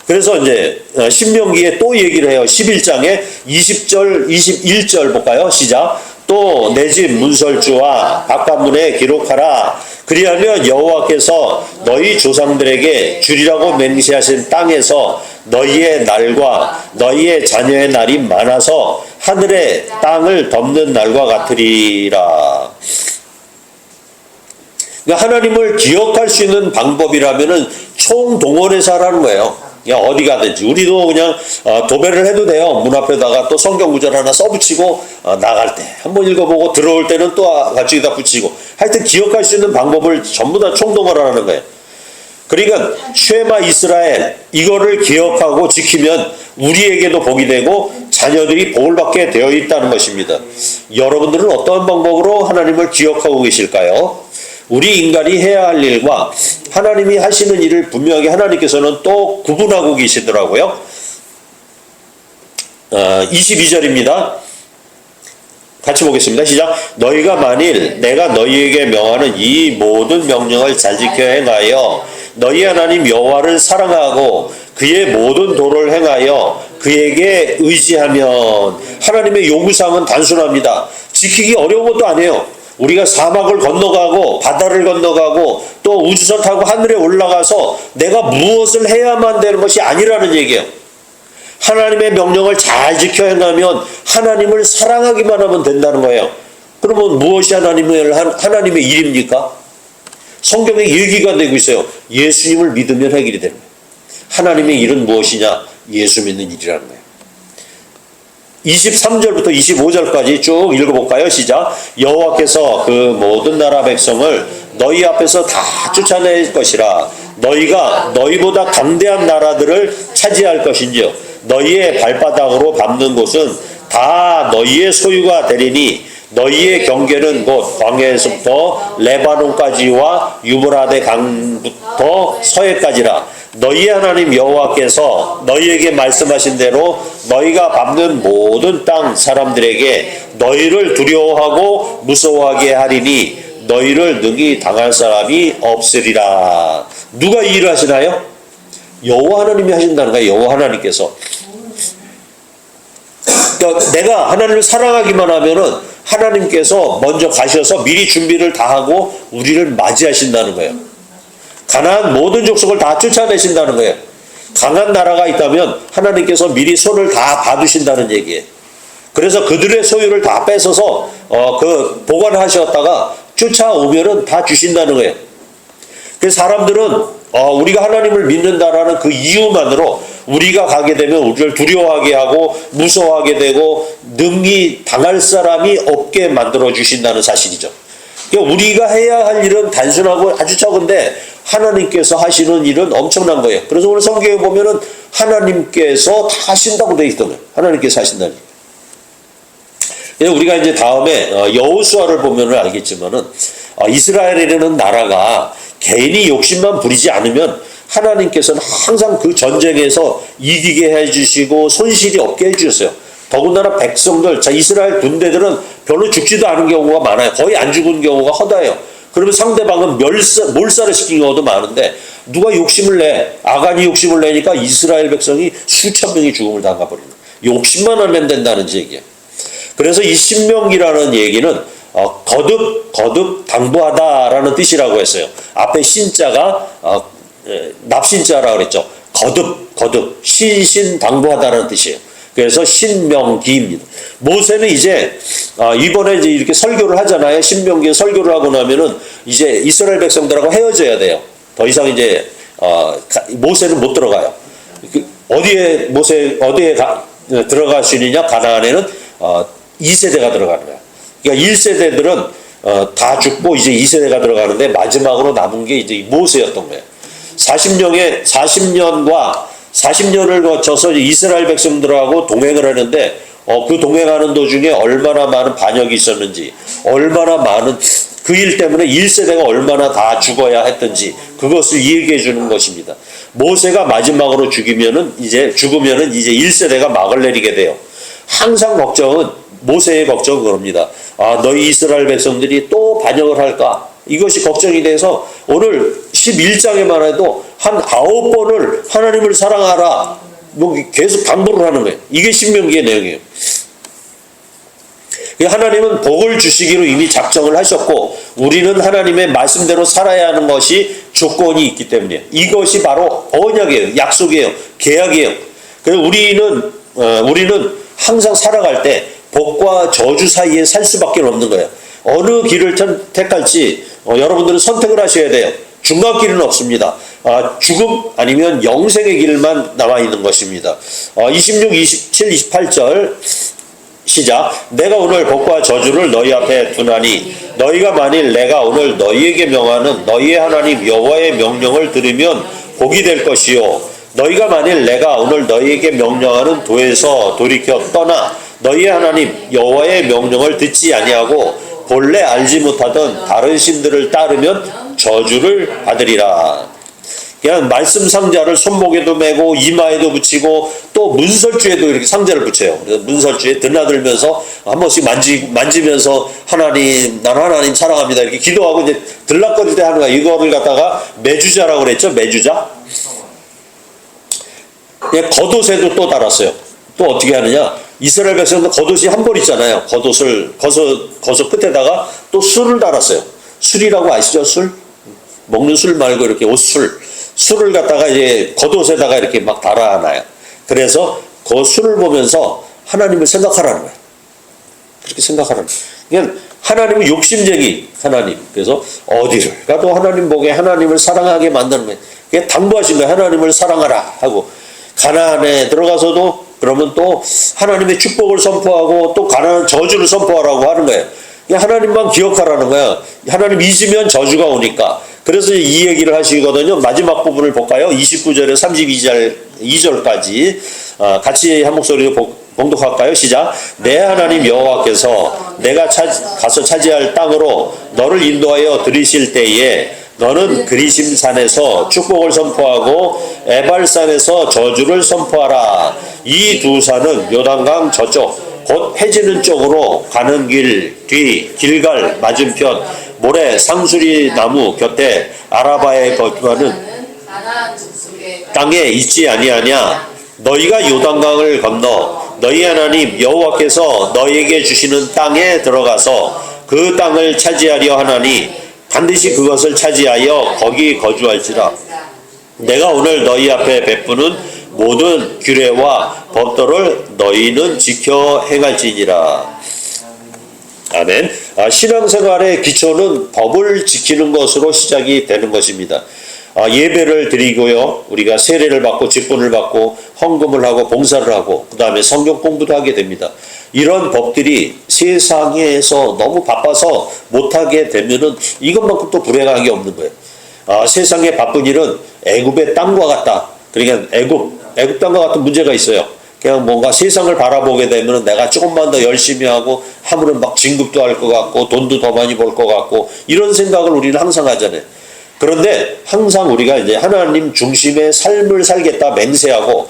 S1: 그래서 이제 신명기에 또 얘기를 해요. 11장에 20절 21절 볼까요? 시작. 또 내 집 문설주와 바깥문에 기록하라. 그리하면 여호와께서 너희 조상들에게 주리라고 맹세하신 땅에서 너희의 날과 너희의 자녀의 날이 많아서 하늘의 땅을 덮는 날과 같으리라. 그러니까 하나님을 기억할 수 있는 방법이라면은 총동원해서 하라는 거예요. 그냥 어디 가든지 우리도 그냥 도배를 해도 돼요. 문 앞에다가 또 성경 구절 하나 써붙이고 나갈 때 한번 읽어보고 들어올 때는 또 가지다 붙이고 하여튼 기억할 수 있는 방법을 전부 다 총동원하라는 거예요. 그러니까 쉐마 이스라엘 이거를 기억하고 지키면 우리에게도 복이 되고 자녀들이 복을 받게 되어 있다는 것입니다. 여러분들은 어떤 방법으로 하나님을 기억하고 계실까요? 우리 인간이 해야 할 일과 하나님이 하시는 일을 분명하게 하나님께서는 또 구분하고 계시더라고요. 22절입니다. 같이 보겠습니다. 시작. 너희가 만일 내가 너희에게 명하는 이 모든 명령을 잘 지켜 행하여 너희 하나님 여호와를 사랑하고 그의 모든 도를 행하여 그에게 의지하면 하나님의 요구사항은 단순합니다. 지키기 어려운 것도 아니에요. 우리가 사막을 건너가고 바다를 나라를 건너가고 또 우주선 타고 하늘에 올라가서 내가 무엇을 해야만 되는 것이 아니라는 얘기예요. 하나님의 명령을 잘 지켜 행하면 하나님을 사랑하기만 하면 된다는 거예요. 그러면 무엇이 하나님의 일입니까? 성경에 얘기가 되고 있어요. 예수님을 믿으면 해결이 되는 거예요. 하나님의 일은 무엇이냐? 예수 믿는 일이라는 거예요. 23절부터 25절까지 쭉 읽어볼까요? 시작. 여호와께서 그 모든 나라 백성을 너희 앞에서 다 쫓아낼 것이라. 너희가 너희보다 강대한 나라들을 차지할 것인지요. 너희의 발바닥으로 밟는 곳은 다 너희의 소유가 되리니 너희의 경계는 곧 광야에서부터 레바논까지와 유브라데 강부터 서해까지라. 너희의 하나님 여호와께서 너희에게 말씀하신 대로 너희가 밟는 모든 땅 사람들에게 너희를 두려워하고 무서워하게 하리니 너희를 능히 당할 사람이 없으리라. 누가 이 일을 하시나요? 여호와 하나님이 하신다는 거예요. 여호와 하나님께서. 그러니까 내가 하나님을 사랑하기만 하면은 하나님께서 먼저 가셔서 미리 준비를 다 하고 우리를 맞이하신다는 거예요. 가나안 모든 족속을 다 쫓아내신다는 거예요. 강한 나라가 있다면 하나님께서 미리 손을 다 봐두신다는 얘기예요. 그래서 그들의 소유를 다 뺏어서 보관하셨다가 쫓아오면은 다 주신다는 거예요. 그래서 사람들은 우리가 하나님을 믿는다라는 그 이유만으로 우리가 가게 되면 우리를 두려워하게 하고 무서워하게 되고 능히 당할 사람이 없게 만들어 주신다는 사실이죠. 그러니까 우리가 해야 할 일은 단순하고 아주 적은데 하나님께서 하시는 일은 엄청난 거예요. 그래서 오늘 성경에 보면은 하나님께서 다 하신다고 되어 있던 거예요. 하나님께서 하신다는 일. 우리가 이제 다음에 여호수아를 보면은 알겠지만은 이스라엘이라는 나라가 개인이 욕심만 부리지 않으면 하나님께서는 항상 그 전쟁에서 이기게 해주시고 손실이 없게 해주셨어요. 더군다나 백성들, 이스라엘 군대들은 별로 죽지도 않은 경우가 많아요. 거의 안 죽은 경우가 허다해요. 그러면 상대방은 몰살을 시킨 경우도 많은데 누가 욕심을 내, 아간이 욕심을 내니까 이스라엘 백성이 수천 명이 죽음을 당해버리는 거예요. 욕심만 하면 된다는 얘기예요. 그래서 이 신명기라는 얘기는 거듭 당부하다라는 뜻이라고 했어요. 앞에 신자가 납신자라고 그랬죠. 거듭 신신당부하다라는 뜻이에요. 그래서 신명기입니다. 모세는 이제 이번에 이제 이렇게 설교를 하잖아요. 신명기에 설교를 하고 나면은 이제 이스라엘 백성들하고 헤어져야 돼요. 더 이상 이제 모세는 못 들어가요. 어디에 들어갈 수 있느냐? 가나안에는 2세대가 들어가는 거야. 그러니까 1세대들은 다 죽고 이제 2세대가 들어가는데 마지막으로 남은 게 이제 모세였던 거예요. 40년을 거쳐서 이스라엘 백성들하고 동행을 하는데 그 동행하는 도중에 얼마나 많은 반역이 있었는지, 얼마나 많은 그 일 때문에 1세대가 얼마나 다 죽어야 했던지 그것을 얘기해 주는 것입니다. 모세가 마지막으로 죽으면은 이제 1세대가 막을 내리게 돼요. 항상 모세의 걱정은 그럽니다. 너희 이스라엘 백성들이 또 반역을 할까? 이것이 걱정이 돼서 오늘 11장에만 해도 한 9번을 하나님을 사랑하라 계속 당부를 하는 거예요. 이게 신명기의 내용이에요. 하나님은 복을 주시기로 이미 작정을 하셨고 우리는 하나님의 말씀대로 살아야 하는 것이 조건이 있기 때문에 이것이 바로 언약이에요. 약속이에요. 계약이에요. 그래서 우리는 항상 살아갈 때 복과 저주 사이에 살 수밖에 없는 거예요. 어느 길을 택할지 여러분들은 선택을 하셔야 돼요. 중간길은 없습니다. 죽음 아니면 영생의 길만 남아있는 것입니다. 26, 27, 28절 시작. 내가 오늘 복과 저주를 너희 앞에 두나니 너희가 만일 내가 오늘 너희에게 명하는 너희의 하나님 여호와의 명령을 들으면 복이 될 것이요 너희가 만일 내가 오늘 너희에게 명령하는 도에서 돌이켜 떠나 너희의 하나님 여호와의 명령을 듣지 아니하고 본래 알지 못하던 다른 신들을 따르면 저주를 받으리라. 그냥 말씀 상자를 손목에도 메고 이마에도 붙이고 또 문설주에도 이렇게 상자를 붙여요. 그래서 문설주에 드나들면서 한 번씩 만지면서 하나님, 난 하나님 사랑합니다 이렇게 기도하고 이제 들락거릴 때 하는 거야. 이거를 갖다가 매주자라고 그랬죠. 매주자. 겉옷에도 또 달았어요. 또 어떻게 하느냐? 이스라엘 백성도 겉옷이 한 벌 있잖아요. 겉옷 끝에다가 또 술을 달았어요. 술이라고 아시죠? 술? 먹는 술 말고 이렇게 술을 갖다가 이제 겉옷에다가 이렇게 막 달아놔요. 그래서 그 술을 보면서 하나님을 생각하라는 거예요. 그렇게 생각하라는 거예요. 그러니까 하나님은 욕심쟁이 하나님. 그래서 어디를 가도 하나님 보게 하나님을 사랑하게 만드는 거예요. 그게 당부하신 거예요. 하나님을 사랑하라 하고. 가나안에 들어가서도 그러면 또 하나님의 축복을 선포하고 또 가나안 저주를 선포하라고 하는 거예요. 하나님만 기억하라는 거야. 하나님 잊으면 저주가 오니까. 그래서 이 얘기를 하시거든요. 마지막 부분을 볼까요? 29절에 32절까지 같이 한 목소리로 봉독할까요? 시작. 내 하나님 여호와께서 내가 가서 차지할 땅으로 너를 인도하여 들이실 때에 너는 그리심산에서 축복을 선포하고 에발산에서 저주를 선포하라. 이 두 산은 요단강 저쪽 곧 해지는 쪽으로 가는 길 뒤 길갈 맞은편 모래 상수리 나무 곁에 아라바에 거주하는 땅에 있지 아니하냐. 너희가 요단강을 건너 너희 하나님 여호와께서 너희에게 주시는 땅에 들어가서 그 땅을 차지하려 하나니 반드시 그것을 차지하여 거기 거주할지라. 내가 오늘 너희 앞에 베푸는 모든 규례와 법도를 너희는 지켜 행할지니라. 아멘. 신앙생활의 기초는 법을 지키는 것으로 시작이 되는 것입니다. 예배를 드리고요. 우리가 세례를 받고 직분을 받고 헌금을 하고 봉사를 하고 그 다음에 성경 공부도 하게 됩니다. 이런 법들이 세상에서 너무 바빠서 못하게 되면은 이것만큼 또 불행하게 없는 거예요. 세상에 바쁜 일은 애굽의 땅과 같다. 그러니까 애굽 땅과 같은 문제가 있어요. 그냥 뭔가 세상을 바라보게 되면 내가 조금만 더 열심히 하고 하면은 막 진급도 할 것 같고 돈도 더 많이 벌 것 같고 이런 생각을 우리는 항상 하잖아요. 그런데 항상 우리가 이제 하나님 중심의 삶을 살겠다 맹세하고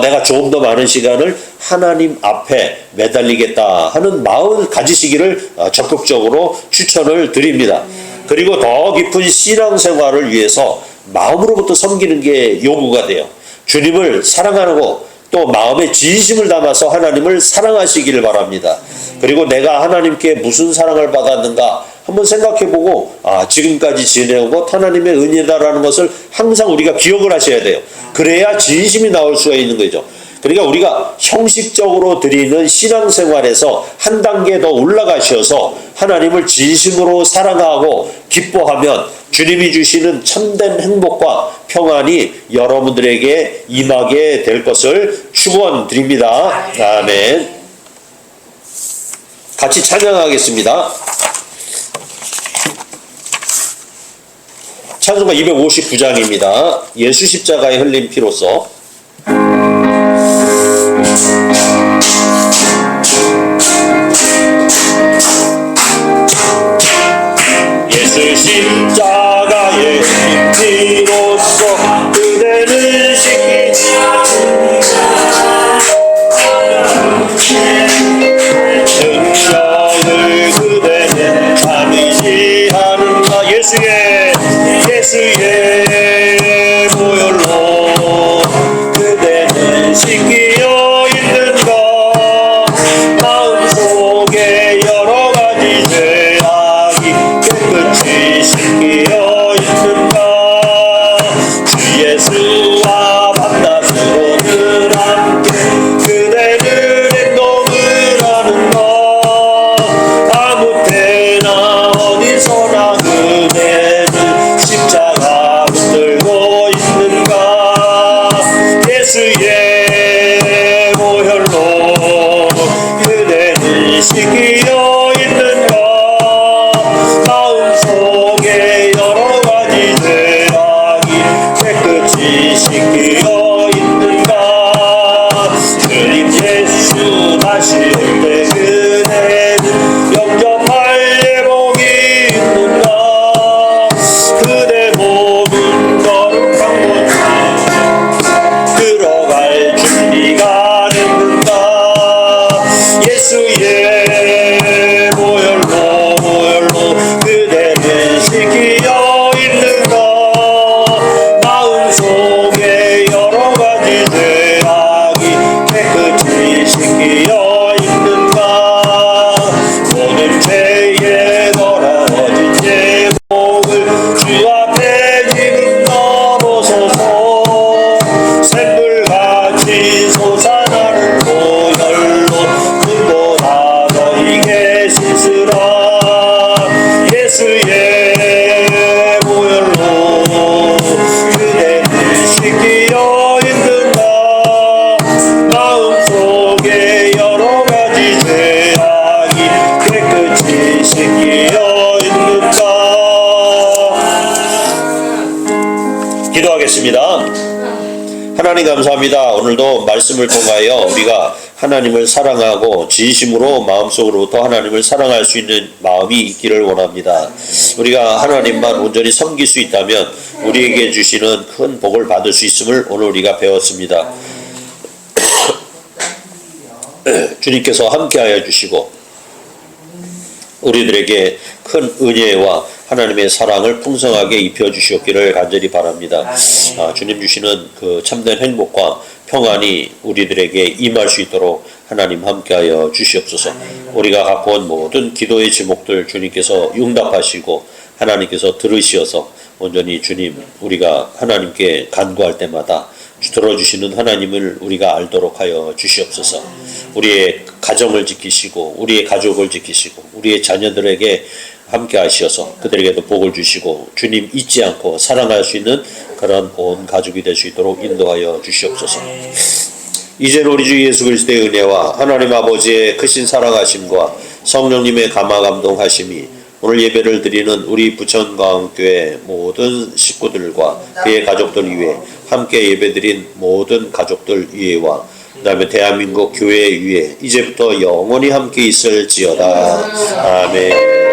S1: 내가 조금 더 많은 시간을 하나님 앞에 매달리겠다 하는 마음을 가지시기를 적극적으로 추천을 드립니다. 그리고 더 깊은 신앙생활을 위해서 마음으로부터 섬기는 게 요구가 돼요. 주님을 사랑하고 또 마음에 진심을 담아서 하나님을 사랑하시기를 바랍니다. 그리고 내가 하나님께 무슨 사랑을 받았는가 한번 생각해보고 지금까지 지내온 것 하나님의 은혜다라는 것을 항상 우리가 기억을 하셔야 돼요. 그래야 진심이 나올 수가 있는 거죠. 그러니까 우리가 형식적으로 드리는 신앙생활에서 한 단계 더 올라가셔서 하나님을 진심으로 사랑하고 기뻐하면 주님이 주시는 참된 행복과 평안이 여러분들에게 임하게 될 것을 축원드립니다. 아멘. 같이 찬양하겠습니다. 찬송가 259장입니다. 예수 십자가에 흘린 피로써. 예수 십자가에 흘린 피로써 그대를 지키지 능력을 그대는 참이지 않는다. 예수의 보혈로 그대는 씻기어 있는가. 마음속에 여러 가지 죄악이 깨끗이 씻기어 있는가. 주 예수와 밤낮으로 늘 함께 그대는 행동을 하는가. 아무 때나 어디서나 그대는 십자가 붙들고 기도하겠습니다. 하나님 감사합니다. 오늘도 말씀을 통하여 우리가 하나님을 사랑하고 진심으로 마음속으로부터 하나님을 사랑할 수 있는 마음이 있기를 원합니다. 우리가 하나님만 온전히 섬길 수 있다면 우리에게 주시는 큰 복을 받을 수 있음을 오늘 우리가 배웠습니다. 주님께서 함께하여 주시고 우리들에게 큰 은혜와 하나님의 사랑을 풍성하게 입혀주시옵기를 간절히 바랍니다. 주님 주시는 그 참된 행복과 평안이 우리들에게 임할 수 있도록 하나님 함께하여 주시옵소서. 우리가 갖고 온 모든 기도의 제목들 주님께서 응답하시고 하나님께서 들으시어서 온전히 주님 우리가 하나님께 간구할 때마다 들어주시는 하나님을 우리가 알도록 하여 주시옵소서. 우리의 가정을 지키시고 우리의 가족을 지키시고 우리의 자녀들에게 함께 하시어서 그들에게도 복을 주시고 주님 잊지 않고 사랑할 수 있는 그런 온 가족이 될 수 있도록 인도하여 주시옵소서. 이제는 우리 주 예수 그리스도의 은혜와 하나님 아버지의 크신 사랑하심과 성령님의 감화 감동하심이 오늘 예배를 드리는 우리 부천광교회 모든 식구들과 그의 가족들 위해 함께 예배드린 모든 가족들 위에와 그 다음에 대한민국 교회 위에 이제부터 영원히 함께 있을지어다. 아멘.